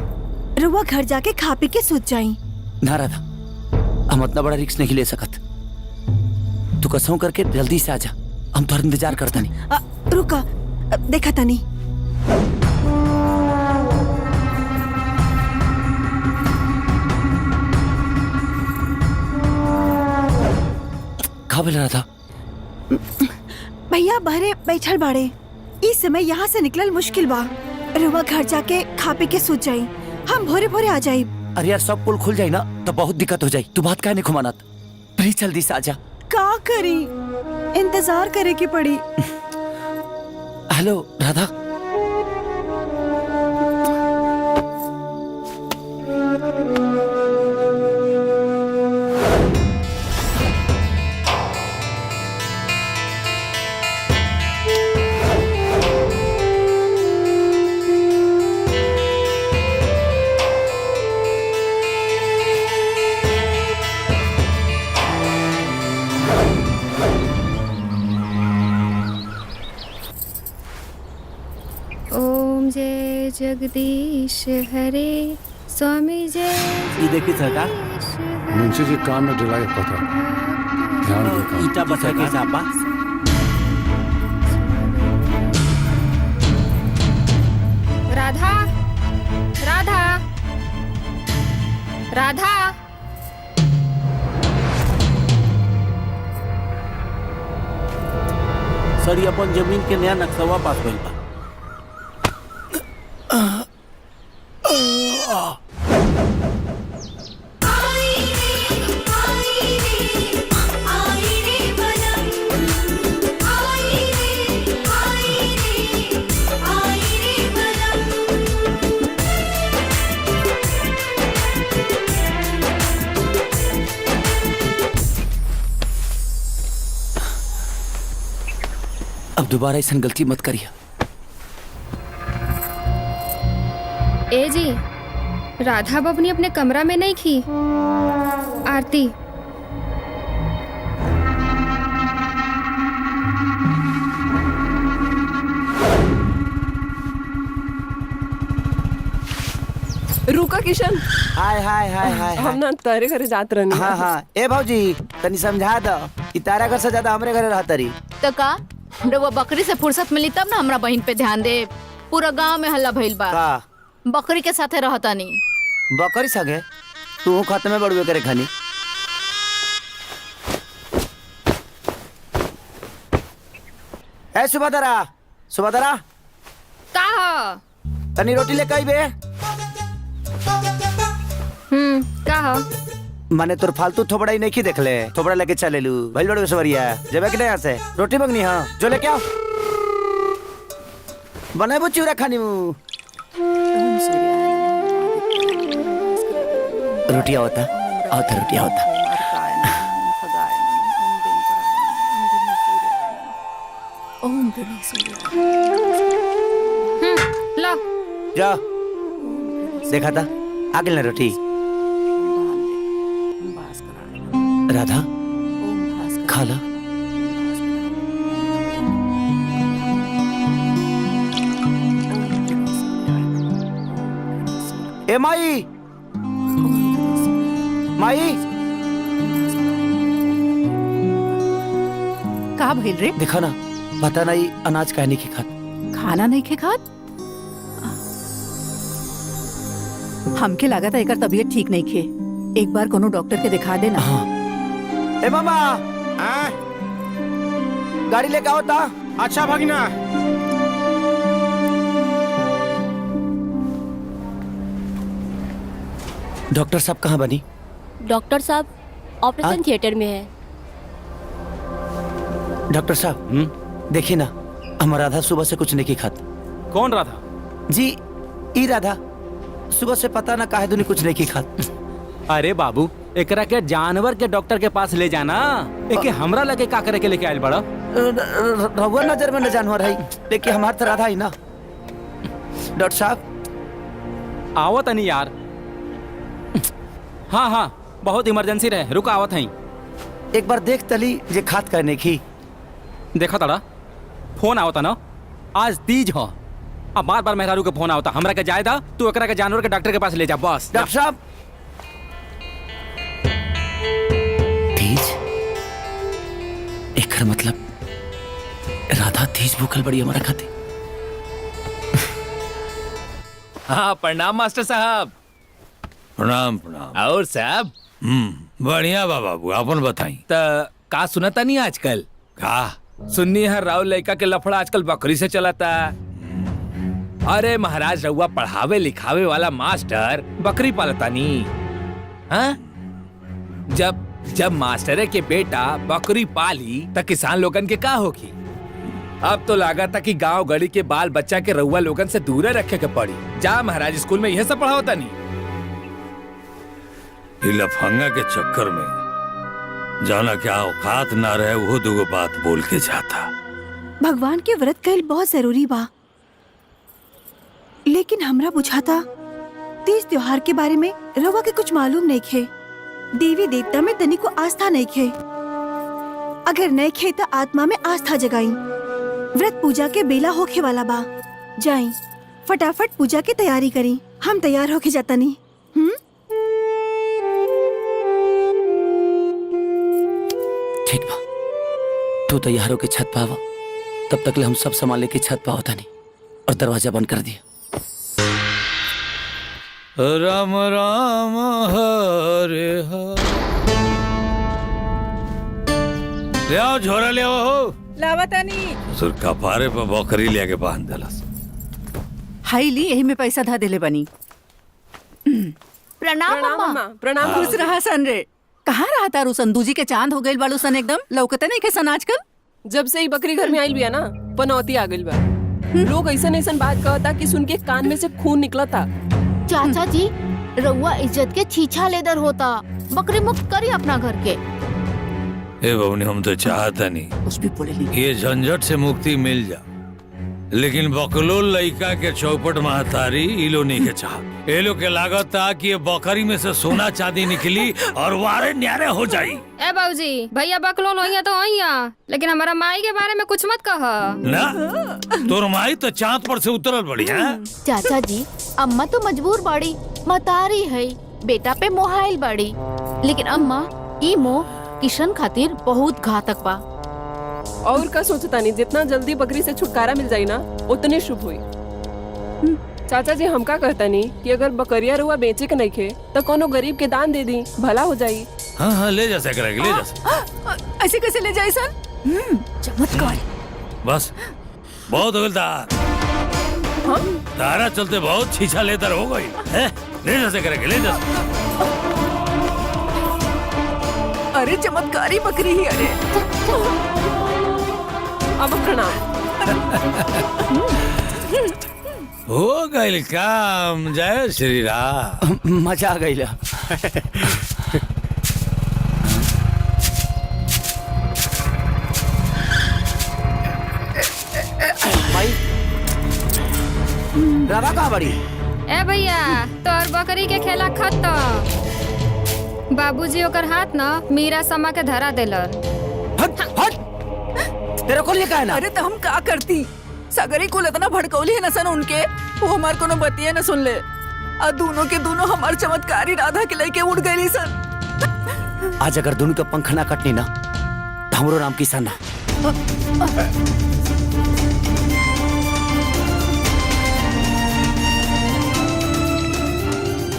रघुआ घर जाके खा पी के सोच जाई। ना राधा, हम इतना बड़ा रिस्क नहीं ले सकत। तू कसम करके जल्दी से आजा, हम तुम्हारा इंतजार करता नहीं। रुका, देखा तनी। कहाँ मिल रहा था? भैया बहरे बैठल बाड़े। इस समय यहाँ से निकलल मुश्किल बा। रघुआ घर जाके खा पी के सोच जाई, हम भोरे भोरे आ जाई। अरे यार सब पुल खुल जाए ना तो बहुत दिक्कत हो जाए। तू बात काहे नहीं घुमाना? प्लीज जल्दी से आजा। का करी, इंतजार करे की पड़ी। हेलो राधा, ओम जय जगदीश हरे स्वामी जय। ये देखिए सरकार, मुंशी जी काम में ढिलाई पता, ध्यान देकर। ईटा बचा के सापा। राधा, राधा, राधा। सर ये अपन जमीन के नया नक्शा पास भइल बा। अब दोबारा ऐसा गलती मत करिए। ए जी, राधा बबनी अपने कमरा में नहीं थी। आरती। रुका किशन। हाय हाय हाय हाय हम ना तारे घरे जात रहनी। हाँ हाँ ए भौजी तनी समझा दो कि तारा घर से ज्यादा हमरे घरे रहता रही। तो का रउआ बकरी से फुर्सत मिली तब ना हमरा बहन पे ध्यान दे। पूरा गांव में हल्ला भइल बा। बकरी के साथे रहता नहीं। बकरी सगे तू खत्म में बड़ुए करे खानी। ए सुबह दरा का हो? तनी रोटी ले कई बे। का हो? माने तोर फालतू थोबड़ा ही नहीं की देख ले। थोबड़ा लेके चले लू भइल बड़े सवरिया जबे के यहाँ से रोटी मंगनी। हाँ जो लेके आओ बनाए वो चूरा खानी मु। रोटी आवता रोटी आवता। लो जा देखा था आगे ना रोटी। राधा खा ला। ए माई माई का भइल रे? देखा ना पता नहीं अनाज कहने की खात। खाना नहीं खे खात? हमके लागत है एकर तबीयत ठीक नहीं खे। एक बार कोनो डॉक्टर के दिखा देना। हाँ। ए मामा गाड़ी लेके आओ ता। अच्छा भगना। डॉक्टर साहब कहाँ बनी? डॉक्टर साहब ऑपरेशन थिएटर में है। डॉक्टर साहब देखिए ना हमारा राधा सुबह से कुछ नहीं की खात। कौन राधा? जी ई राधा सुबह से पता ना काहे दुनी कुछ नहीं की खात। अरे बाबू एकरा के जानवर के डॉक्टर के पास ले जाना। एके हमरा लगे का करे के लेके आइल बड़ा। रहुआ नजर में न जानवर है लेकिन हमार तो राधा ही ना। डॉक्टर साहब आवत नहीं यार। हाँ हाँ बहुत इमरजेंसी रहे रुका आवत है। एक बार देख तली जे खात करने की। देखा तड़ा फोन आवता ना आज तीज हो। अब बार बार मेहरारू के फोन आवता हमरा के जायदा तू एकरा के जानवर के डॉक्टर के पास ले जा बस। डॉक्टर साहब तीज एकर मतलब राधा तीज भूखल बड़ी हमारा खाते। हाँ प्रणाम मास्टर साहब। प्रणाम प्रणाम। और साहब बढ़िया बा बाबू अपन बताई। त का सुनता नहीं आजकल? का सुन्नी है राव लड़का के लफड़ा आजकल बकरी से चलाता। अरे महाराज रउआ पढ़ावे लिखावे वाला मास्टर बकरी पालता नहीं। हाँ? जब मास्टरे के बेटा बकरी पाली त किसान लोगन के का होगी? अब तो लगा था कि गांव गली के बाल बच्चा के रउआ लोगन से दूर रखे के पड़ी। जा महाराज स्कूल में यह सब पढ़ा होता नहीं। लफंगा के चक्कर में जाना क्या औकात ना रहे वो दुगो बात बोल के जाता। भगवान के व्रत कईल बहुत जरूरी बा लेकिन हमरा बुझाता तीज त्योहार के बारे में रवा के कुछ मालूम नहीं खे। देवी देवता में तनी को आस्था नहीं खे। अगर नहीं खे तो आत्मा में आस्था जगाई। व्रत पूजा के बेला होखे वाला बा। जाई फटाफट पूजा की तैयारी करी। हम तैयार होके जाता नहीं। ठीक बा तू तैयार होके छत पावा तब तक ले हम सब सामान लेके छत पा होता नहीं और दरवाजा बंद कर दिया। राम राम हरे हरे। ले आओ झोरा ले आओ। लावतानी सुर कपारे पर बकरी लेके बांध देलस। हाई ली यही में पैसा धा देले बनी। प्रणाम मम्मा। प्रणाम। खुश रहा सन रे। कहाँ रहा तारू संदूजी के चांद हो गइल बालू सन एकदम लौकते नहीं के सन आजकल। जब से ही बकरी घर में आइल बिया ना पनौती आ गइल बा। लोग ऐसा ऐसा बात कहता कि सुन के कान में से खून निकला था। चाचा जी रउआ इज्जत के छीछा लेदर होता। बकरी मुक्त करी अपना घर के। ए बबनी हम तो चाहता नहीं कुछ भी बोले ये झंझट से मुक्ति मिल जा लेकिन बकलोल लइका के चौपट महतारी इलो नहीं के चाह। ए लोग के लागत था कि ये बकरी में से सोना चांदी निकली और वारे न्यारे हो जाई। ए बाबूजी भैया बकलोल होइया तो होइया लेकिन हमारा माई के बारे में कुछ मत कह ना तोर माई तो चांद पर से उतरल बड़ी है। चाचा जी अम्मा तो मजबूर बाड़ी मतारी है, बेटा पे मोहाइल बाड़ी, लेकिन अम्मा ई मोह किशन खातिर बहुत घातक बा। और का सोचता नहीं, जितना जल्दी बकरी से छुटकारा मिल जाई ना उतने शुभ हुई। चाचा जी हमका कहता नहीं कि अगर बकरिया रुआ बेचे के नहीं खे तो कोनो गरीब के दान दे दी, भला हो जाई। हाँ हाँ ले जा सकते, ले जा सकते। ऐसे कैसे ले जाए सर? चमत्कार। बस बहुत हो गया, तारा चलते बहुत छीछा लेतर हो गई है। ले जा सकते, ले जा सकते। अरे चमत्कारी बकरी ही। अरे अब प्रणाम। हो गई काम, जय श्री राम। मजा आ गई। भाई राधा कहाँ बड़ी? ए भैया तोर बकरी के खेला खत्म। बाबूजी ओकर हाथ न मीरा समा के धरा देलन। तेरे को क्या है ना? अरे तो हम का करती? सगरी को इतना भड़कौली है न सन उनके, वो हमार कोनो बतिया न सुन ले। और दोनों के दोनों हमार चमत्कारी राधा के लेके उड़ गई सन। आज अगर दोनों के पंख ना कटनी ना तो हमरो नाम किसान ना।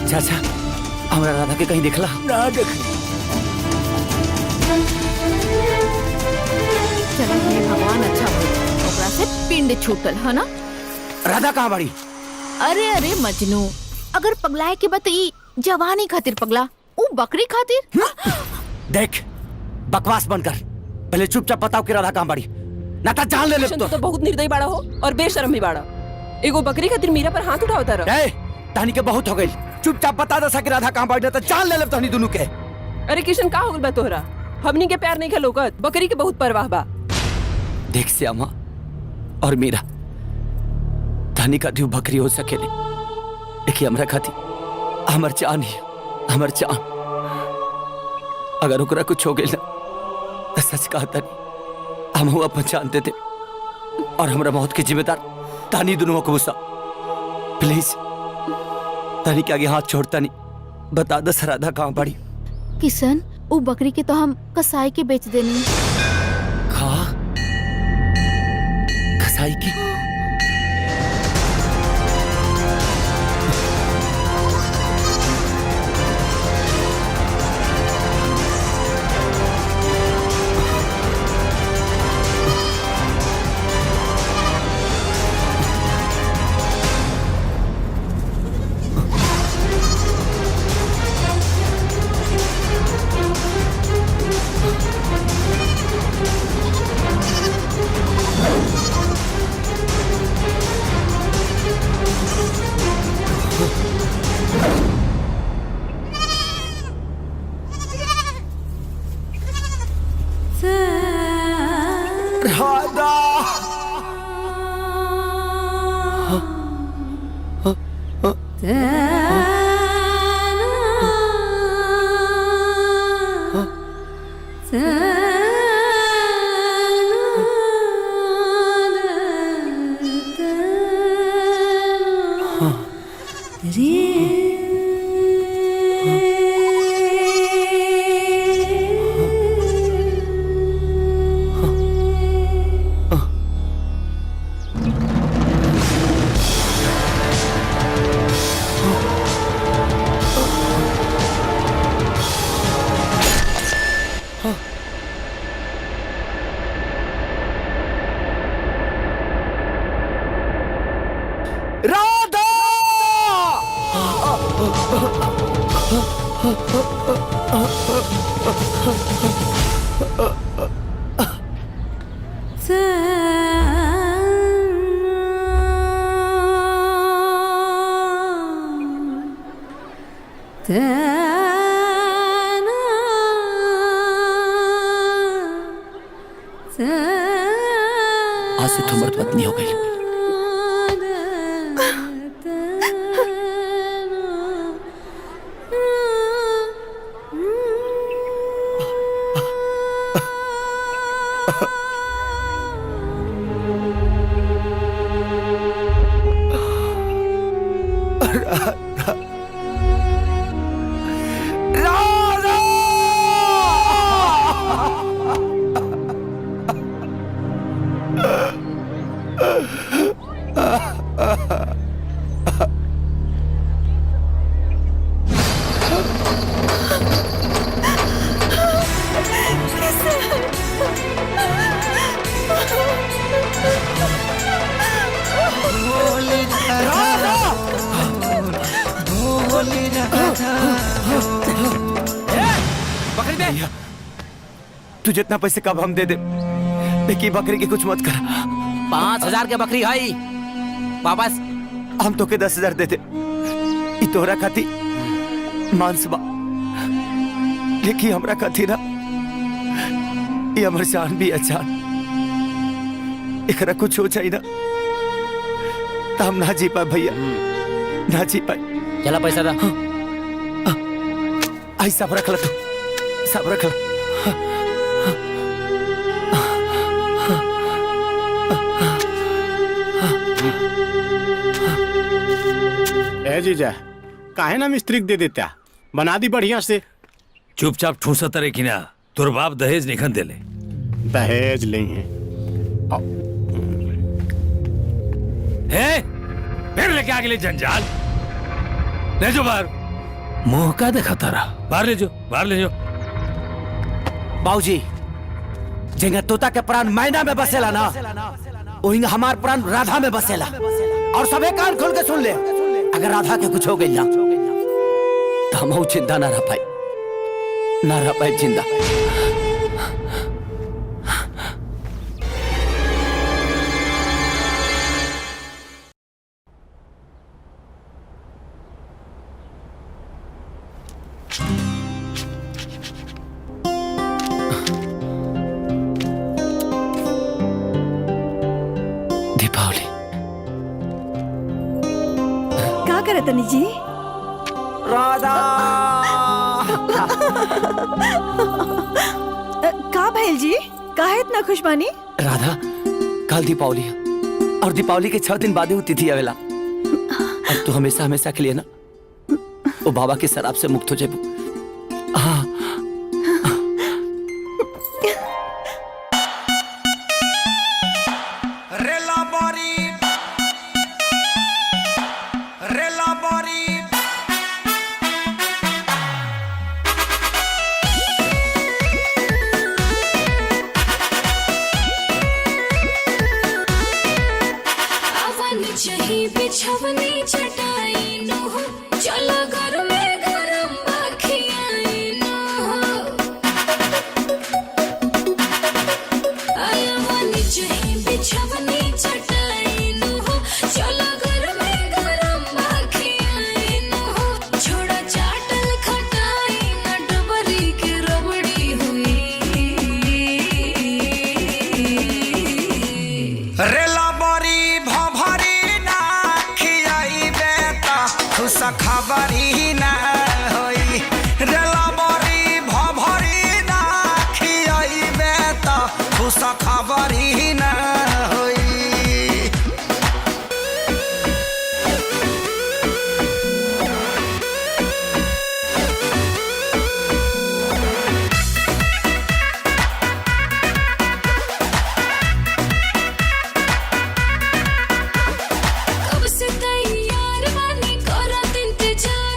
चाचा हमारा राधा के कहीं दिखला? चला हे भगवान, अच्छा हो ओकरा से पिंड छूटल है ना। राधा कहाँ बड़ी? अरे अरे मजनू, अगर पगलाए के बतई जवानी खातिर पगला, ऊ बकरी खातिर। देख बकवास बंद कर, पहले चुपचाप बताओ कि राधा कहाँ बड़ी, ना तो जान ले ले। तो बहुत निर्दयी बाड़ा हो और बेशरम भी बाड़ा। एगो बकरी खातिर मीरा पर हाथ उठावता रहा। तानी के बहुत हो गई, चुपचाप बता दे कि राधा कहाँ बड़ी, तो जान ले ले तहनी दोनों के। अरे किशन का हो गइल बा तोहरा? हमनी के प्यार नहीं खेलोगत, बकरी के बहुत परवाह बा। देख श्यामा और मीरा, तानी का दियो बकरी हो सकेले, लेकिन हमरा खाती हमर जान ही, हमर जान। अगर ओकरा कुछ हो गइल ना तो सच कहता नहीं, हम अपन जान देते और हमरा मौत के जिम्मेदार तानी दोनों को गुस्सा। प्लीज तानी के आगे हाथ छोड़ता नहीं, बता दस राधा कहाँ पड़ी। किशन ऊ बकरी के तो हम कसाई के बेच देनी। कसाई की? आज से तुम मर्द पत्नी हो गई। बकरी दे। तू जितना पैसे कब हम दे दे, लेकिन बकरी की कुछ मत कर। 5,000 के बकरी है वापस। हम तो के 10,000 देते, ई तोहरा खाती मांस बा, लेकिन हमरा खाती ना, ये हमर जान भी अचान। एकरा कुछ हो जाए ना तो हम ना जी पाए भैया, ना जी पाए। चला पैसा दा। आई सब रख ला, तू सब रख ला। ए जीजा, काहे ना मिस्त्री दे देता, बना दी बढ़िया से। चुपचाप ठूसा तरे की ना, तोर बाप दहेज निखन देले। दहेज लेंगे है फिर लेके आगे ले जंजाल। ले जो बाहर। मुंह का देखा तारा, बाहर ले जो, बाहर ले जो। बाबूजी, जेंगा तोता के प्राण मैना में बसेला ना, वही हमार प्राण राधा में बसेला। और सबे कान खोल के सुन ले, अगर राधा के कुछ हो गई ना तो हम जिंदा ना रह पाई, ना रह पाई जिंदा। दीपावली का करत तनी जी? राधा का भैल जी, काहे इतना खुश बानी? राधा, कल दीपावली है और दीपावली के 6 दिन बाद ही तिथि आवेला। अब तू हमेशा हमेशा के लिए ना वो बाबा के शराब से मुक्त हो जाए। हाँ, बिछवनी चटाई नो हो, चलो घर में गरम बाखियाई नो हो। आयावानी चाहिए बिछवनी चटाई नो हो, चलो घर में गरम बाखियाई नो हो। छोड़ा चाटल खटाई न डबरी के रबड़ी हुई। रेला बड़ी भभरी खबरी ना होई। रेला बड़ी भभरी ना खियाइबे त खुश खबरी ना होई। कब से तैयार बानी करत इंतजार।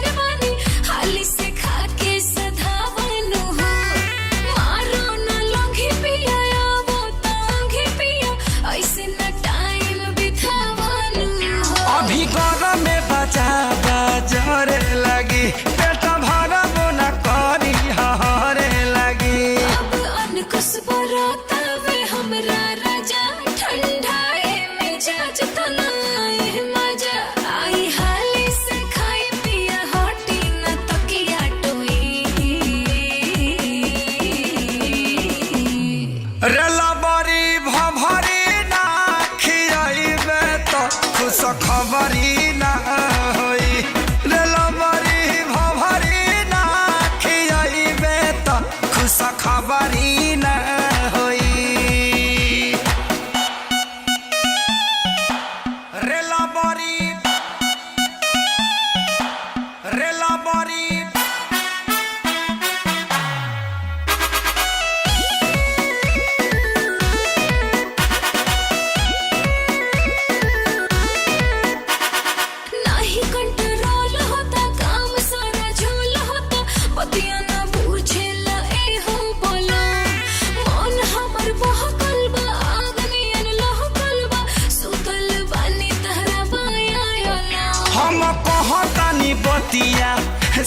कहतानी बतिया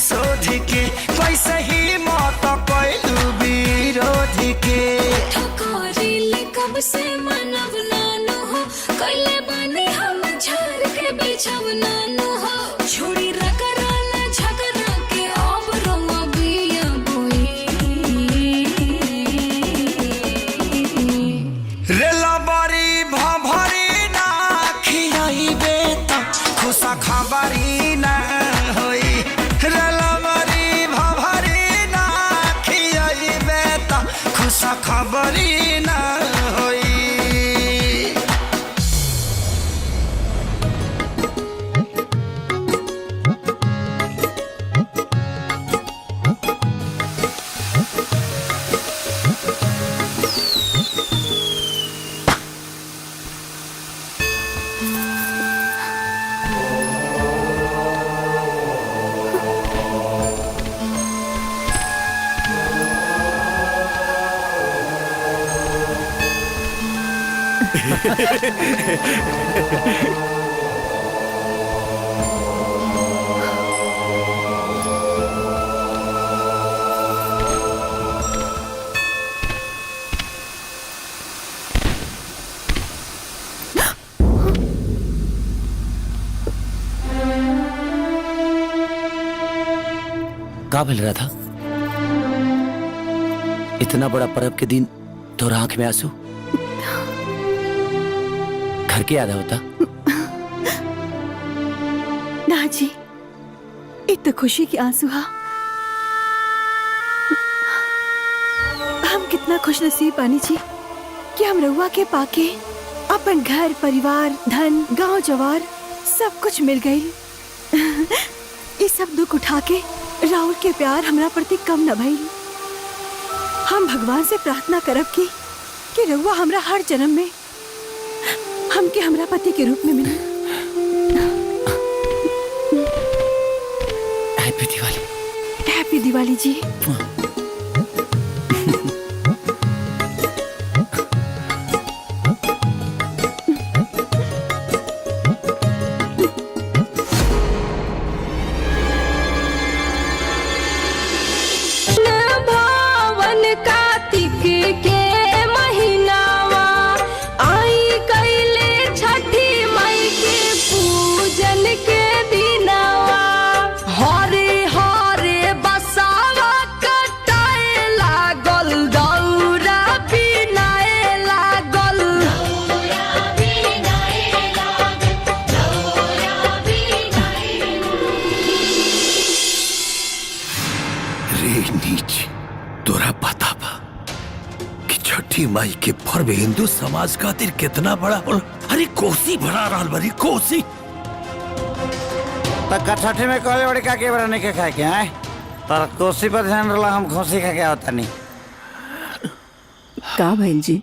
सोध के कैसे ही मत कैलू विरोध के ठकोरीले कब से मनब नानु हो कैले बानी हम झाड़ के बिछब नानु हो छोड़ी रगड़ा ना झगड़ा के अब रोमा बिया बोई रेला बारी भभरी ना खियाइबे त खुशा खबरी ना होई रेला बारी भभरी ना खियाइबे त खुशा खबरी ना होई का मिल रहा था? इतना बड़ा पर्व के दिन तो आंख में आंसू, घर के याद होता? ना जी, इतना खुशी की आंसू हा। हम कितना खुश नसीब बानी जी कि हम रउआ के पाके अपन घर परिवार धन गांव जवार सब कुछ मिल गई। ये सब दुख उठा के राहुल के प्यार हमरा प्रति कम न भइल। हम भगवान से प्रार्थना करब कि रउआ हमरा हर जन्म में हमके हमरा पति के रूप में मिले। हैप्पी दिवाली। हैप्पी दिवाली जी। माई के पर्व हिंदू समाज खातिर कितना बड़ा होला। अरे कोसी भरा रहल बनी कोसी। कछठे में कहले बड़े का के बरने के खाए के हैं? पर कोसी पर ध्यान रला, हम खोसी खा के होता नहीं। का बहन जी?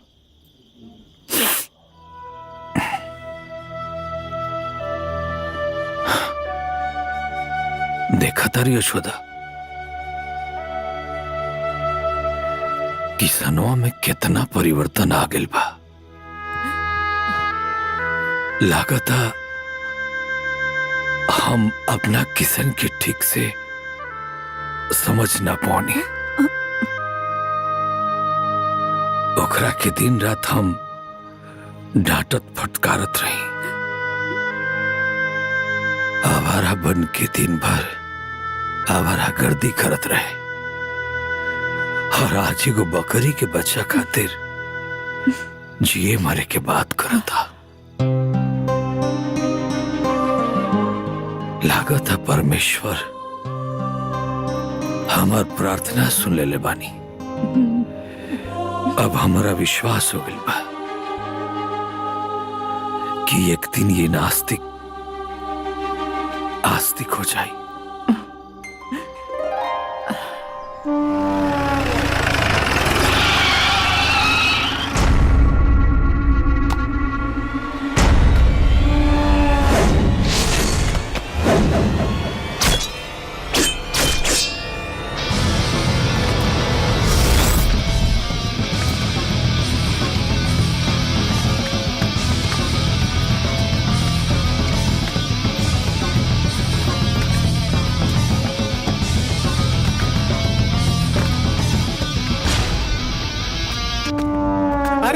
देखा तारी यशोदा, किसनवा में कितना परिवर्तन आ गइल बा। लागता हम अपना किसन के ठीक से समझ ना पानी। ओकरा के दिन रात हम डांटत फटकारत रही। आवारा बन के दिन भर आवारा गर्दी करत रहे और आज एगो बकरी के बच्चा खातिर जिए मरे के बात करता। लागत है परमेश्वर हमार प्रार्थना सुन ले बानी। अब हमारा विश्वास हो गइल बा कि एक दिन ये नास्तिक आस्तिक हो जाए।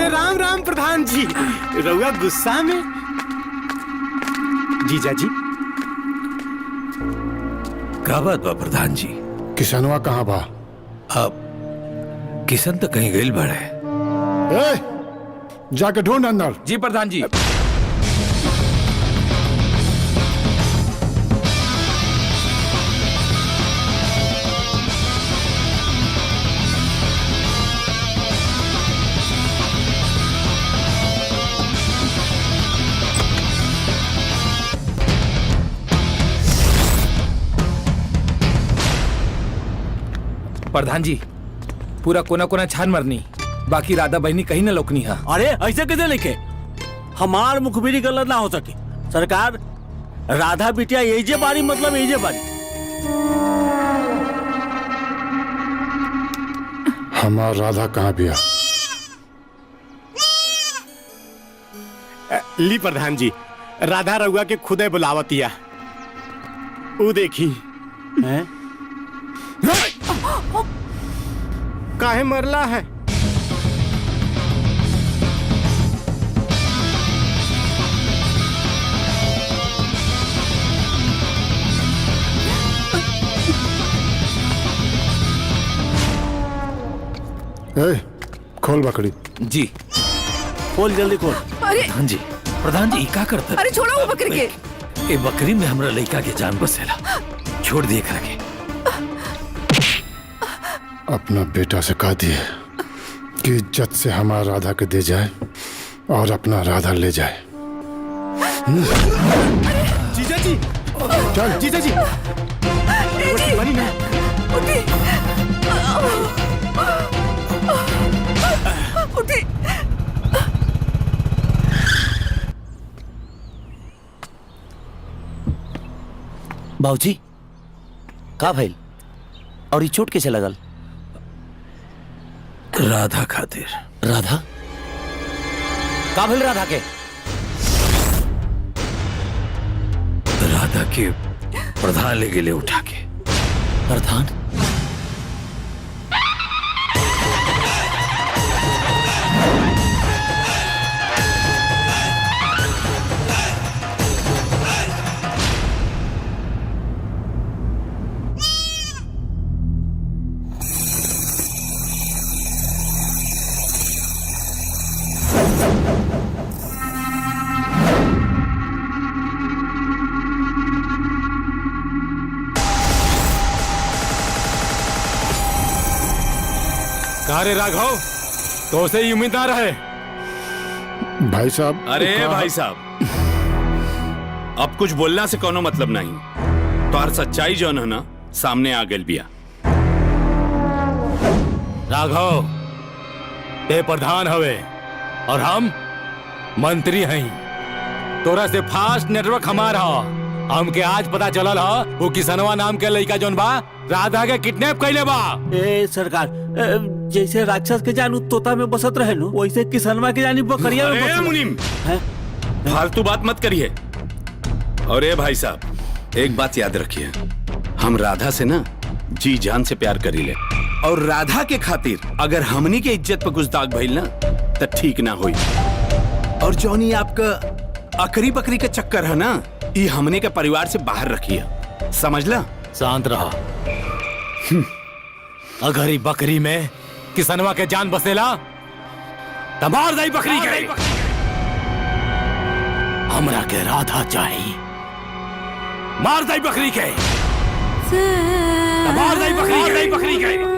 राम राम प्रधान जी। रउआ गुस्सा में? जीजा जी का बात बा प्रधान जी? किसनवा कहाँ बा? अब किशन तो कहीं गइल बड़े। ए, जाके ढूंढ अंदर। जी प्रधान जी। प्रधान जी पूरा कोना कोना छान मरनी, बाकी राधा बहनी कहीं न लोकनी है। अरे ऐसे कैसे लिखे? हमार मुखबिरी गलत ना हो सके सरकार। राधा बिटिया यही जे बारी मतलब यही जे बारी। हमार राधा कहाँ बिया? ली प्रधान जी, राधा रउआ के खुदे बुलावतिया। ऊ देखी हैं? काहे मरला है? ए, खोल बकरी। जी खोल, जल्दी खोल। अरे प्रधान जी का करते? अरे छोड़ो वो बकरी के। ए बकरी में हमरा लड़का के जान बसेला, छोड़ दिए करके। अपना बेटा से कह दिए कि इज्जत से हमारा राधा के दे जाए और अपना राधा ले जाए। जीजा जी चल। जीजा जी बनी ना। उठी। बाबूजी का भइल और ये चोट कैसे लगल? राधा खातिर। राधा का भइल? राधा के राधा के प्रधान ले गेले उठा के। प्रधान? रे राघव, तो से ही उम्मीद ना रहे। भाई साहब। अरे भाई साहब, अब कुछ बोलना से कोनो मतलब नहीं। तो हर सच्चाई जो है ना सामने आ गई बिया। राघव ते प्रधान हवे और हम मंत्री हैं। तोरा से फास्ट नेटवर्क हमारा हमके आज पता चलल ह वो किसनवा नाम के लड़का जोन बा राधा के किडनैप कैले बा। ए सरकार, जैसे राक्षस के जानू तोता में बसत रहे नु, वैसे किसनवा के जानी बकरिया में बसत। मुनीम फालतू बात मत करिए। और ये भाई साहब एक बात याद रखिए, हम राधा से ना जी जान से प्यार करी ले, और राधा के खातिर अगर हमनी के इज्जत पर कुछ दाग भइल ना तो ठीक ना होई। और जौनी आपका अकरी बकरी का चक्कर है ना, ये हमने के परिवार से बाहर रखिए, समझला? शांत रहा। अगर बकरी में किसनवा के जान बसेला तो मार दई बकरी के। हमरा के राधा चाहिए, मार दई बकरी के। मार दई बकरी के।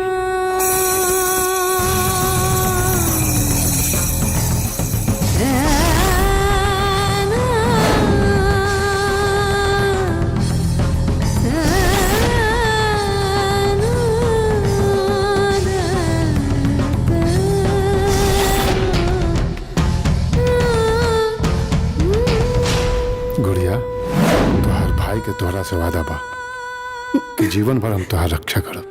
गुड़िया, तुहार भाई के तोहरा से वादा बा कि जीवन भर हम तुहार रक्षा करब।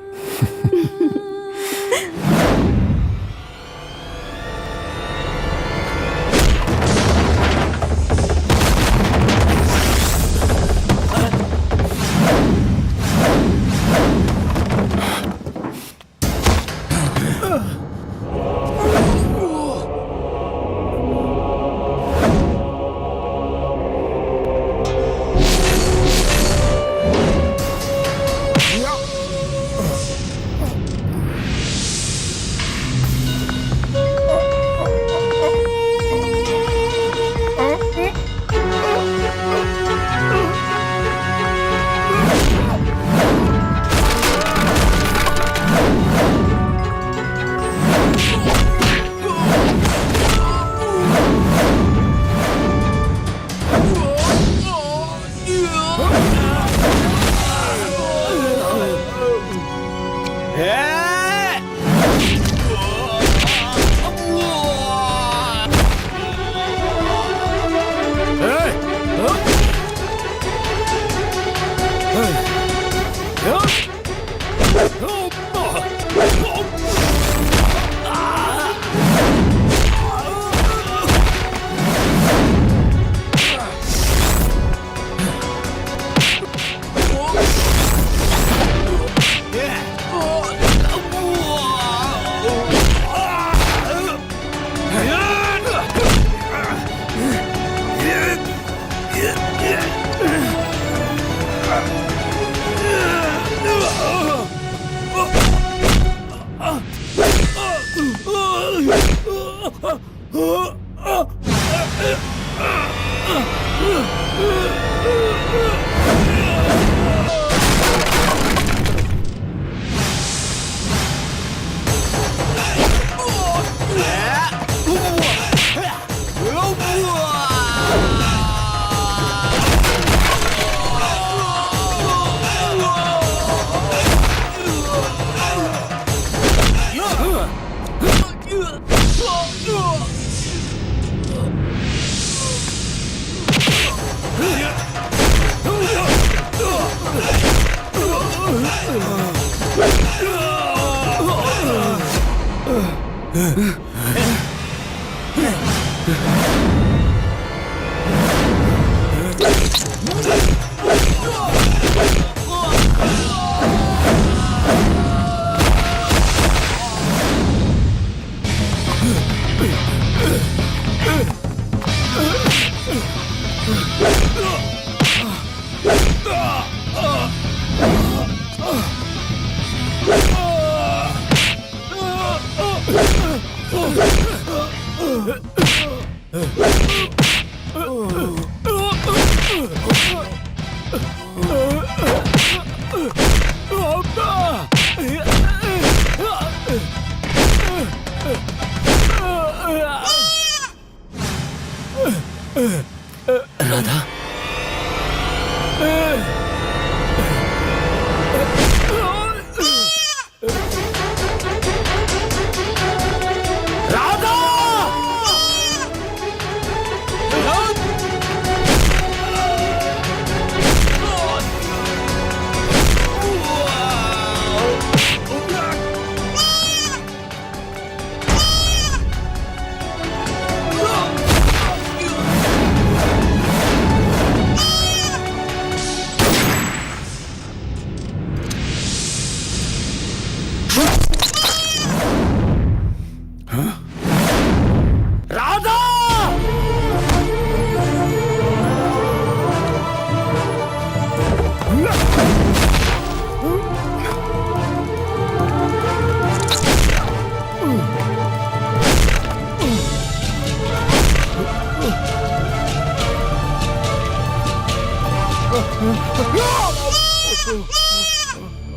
राधा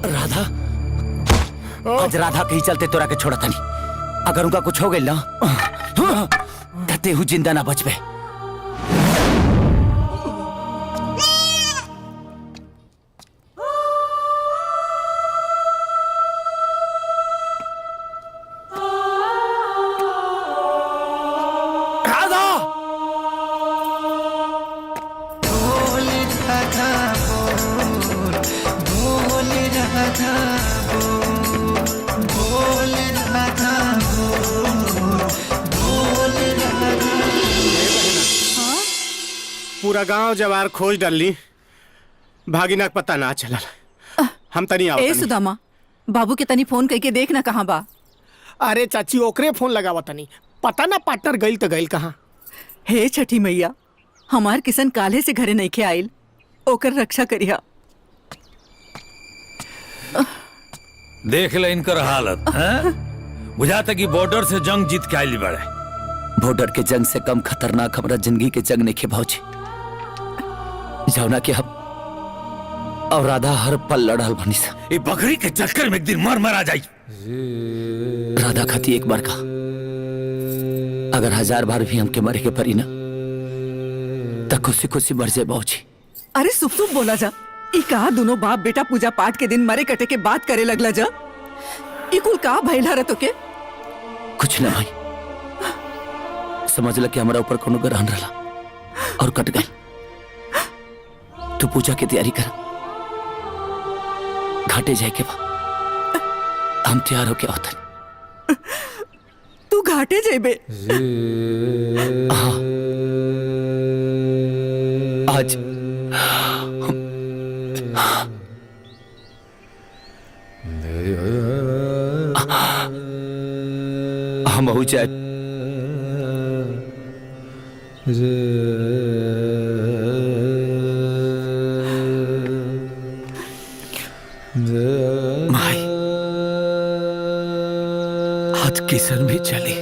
राधा आज राधा के ही चलते तोरा के छोड़ा तनी अगर उनका कुछ हो गई ना कहते हूँ जिंदा ना बचबे। पूरा गांव जवार खोज डाली भागिना के पता ना चला हम तनी आओ ए सुदामा बाबू के तनी फोन करके देखना कहाँ बा। अरे चाची ओकरे फोन लगावा तनी पता ना पार्टनर गइल तो गइल कहाँ। हे छठी मैया हमार किसन काले से घरे नहीं के आइल ओकर रक्षा करिया। देख ले इनकर हालत हैं? बुझाता कि बॉर्डर से जंग जीत के आइली बड़े। बॉर्डर के जंग से कम खतरनाक हमारा जिंदगी के जंग नहीं के भौजी जौना के हम और राधा हर पल लड़ल बनी सा। ये बकरी के चक्कर में एक दिन मर मरा जाई। राधा खाती एक बार का अगर 1000 बार भी हमके मरे के परी ना तो खुशी खुशी मर जाए भौजी। अरे सुप सुप बोला जा ई कहा दोनों बाप बेटा पूजा पाठ के दिन मरे कटे के बात करे लगला जा। ई कुल का भइला रे तोके? कुछ ना भाई, समझ ल कि हमारा ऊपर कोनो ग्रहण रहा और कट गई। तू पूजा की तैयारी कर, घाटे जाए के बा, हम तैयार होके आवतन। तू घाटे जेबे? हाँ, आज हम हो जाए। माई, आज किशन भी चली।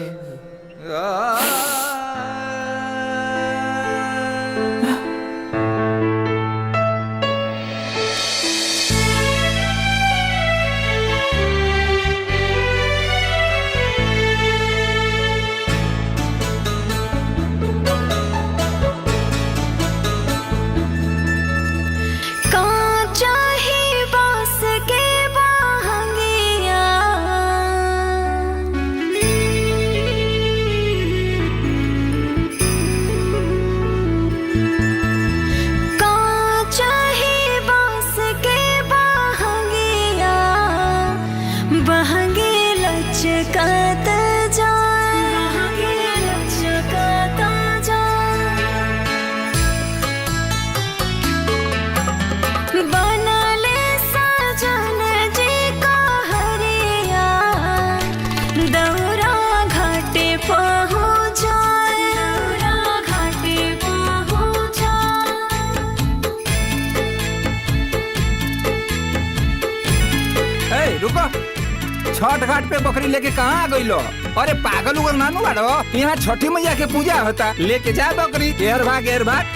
छठ घाट पे बकरी लेके कहाँ आ गई लो? अरे पागल उगल नानू बाड़ो, यहाँ छठी मैया के पूजा होता, लेके जा बकरी। घेर भाग।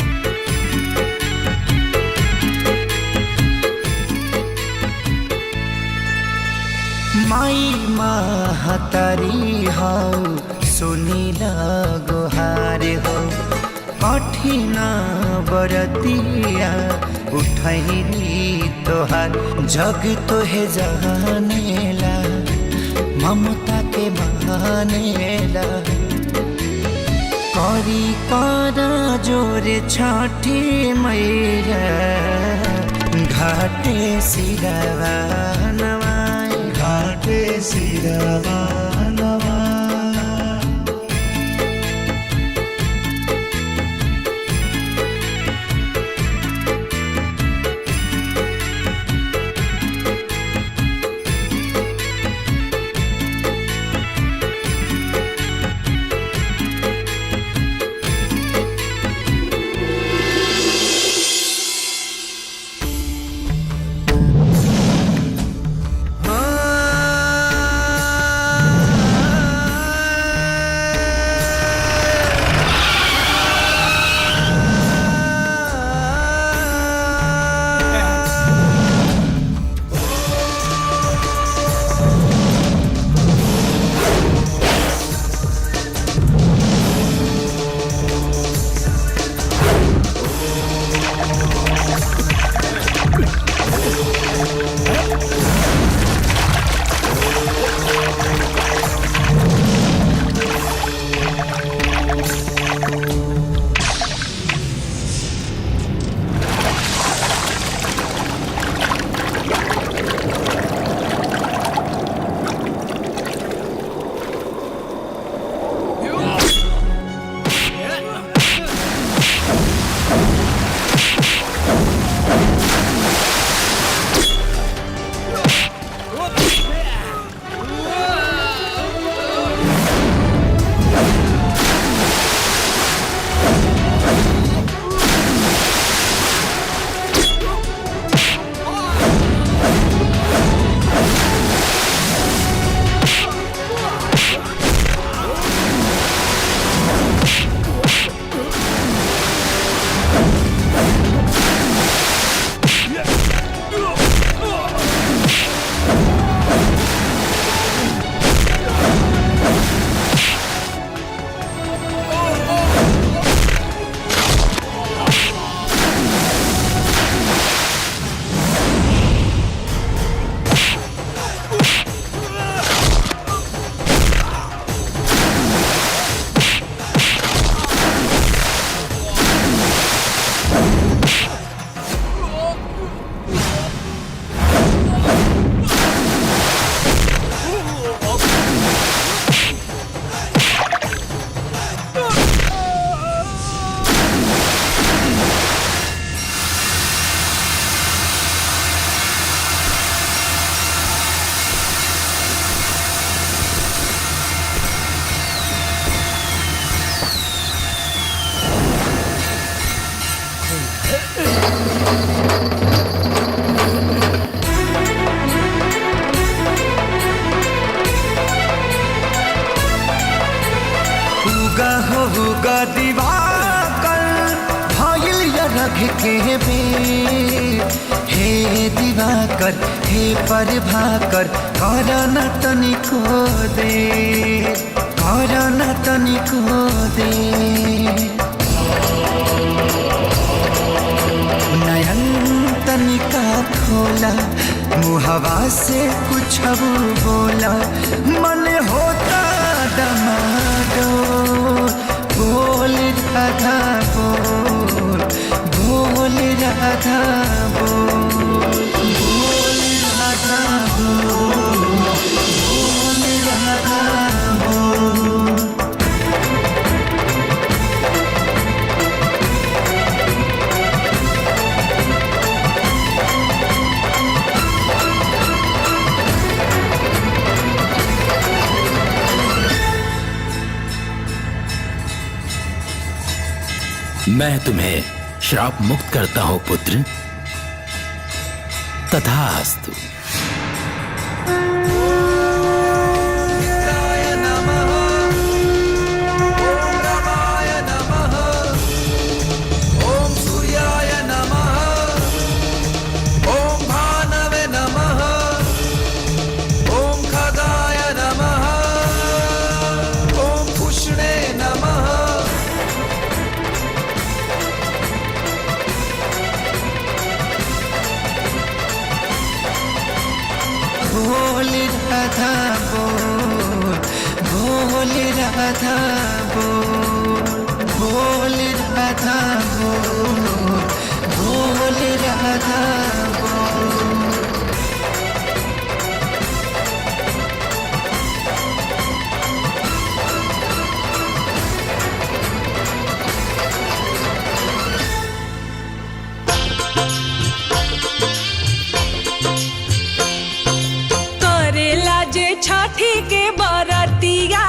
माई महतारी हो सुनीला गुहार हो, कठिन बरतिया उठैली तोहार, जग तोहे जानेला ममता के मानेला। करी करा जोरे छठी मैया, घाटे सिरवा नवाए, घाटे सिरवा नवाए। दिवाकर हे प्रभाकर करन तनिको दे करन तनिको दे नयन तनिका खोला मुहवा से कुछ बोला मन होता दमादो बोल राधा बोल बोल राधा बोल बोल राधा बोल बोल राधा बोल मैं तुम्हें श्राप मुक्त करता हूं पुत्र। तथास्तु। ओम सूर्याय नमः ओम भानवे नमः ओम खगाय नमः ओम पुष्णे नमः बोल राधा बोल बोल राधा बोल बोल राधा बोल बोल राधा बोल करेला जे छठी के बरतिया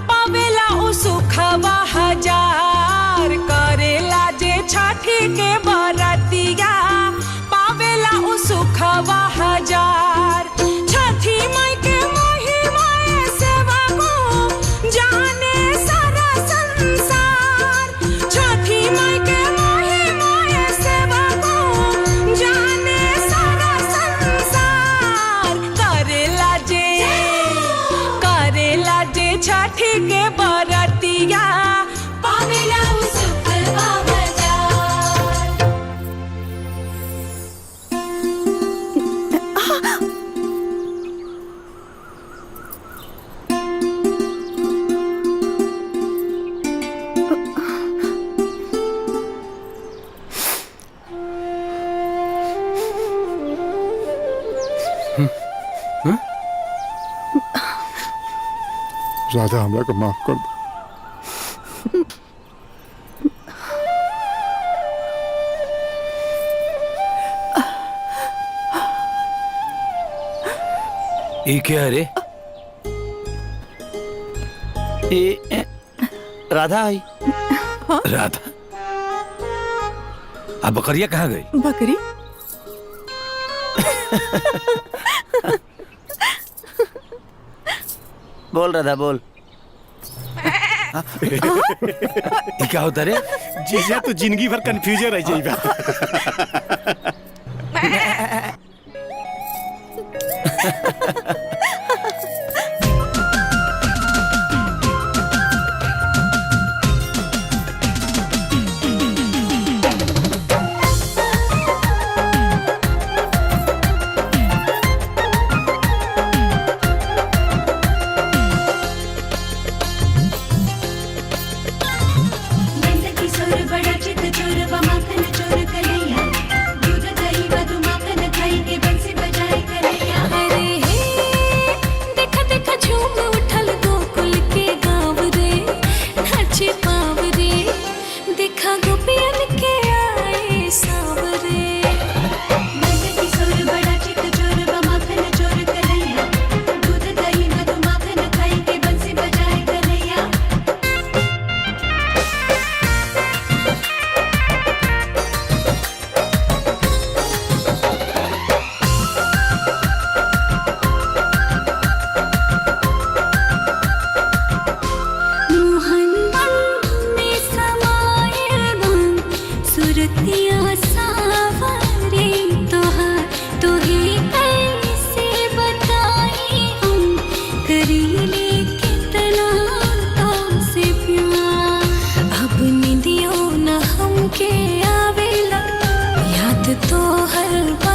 पावेला उ सुखवा हजार करेला जे छठी के बरतिया पावेला उ सुखवा हजार छठी माई के महिमा सेवा को जाने सारा संसार छठी माई के महिमा सेवा को जाने सारा संसार करेला जे छठी के बरतिया पावेला उ सुखवा हजार राधा हमरा को माफ कर दो। ये क्या है रे? राधा आई। राधा अब बकरिया कहाँ गई? बकरी बोल राधा बोल। ये क्या होता रे? जीजा तो जिंदगी भर कंफ्यूजन रह जाएगा। किशोर बड़ा चित चोर व माखन चोर कन्हैया दूध दही मधु माखन खाई के बंसी बजाए कन्हैया। अरे हे याद तो हर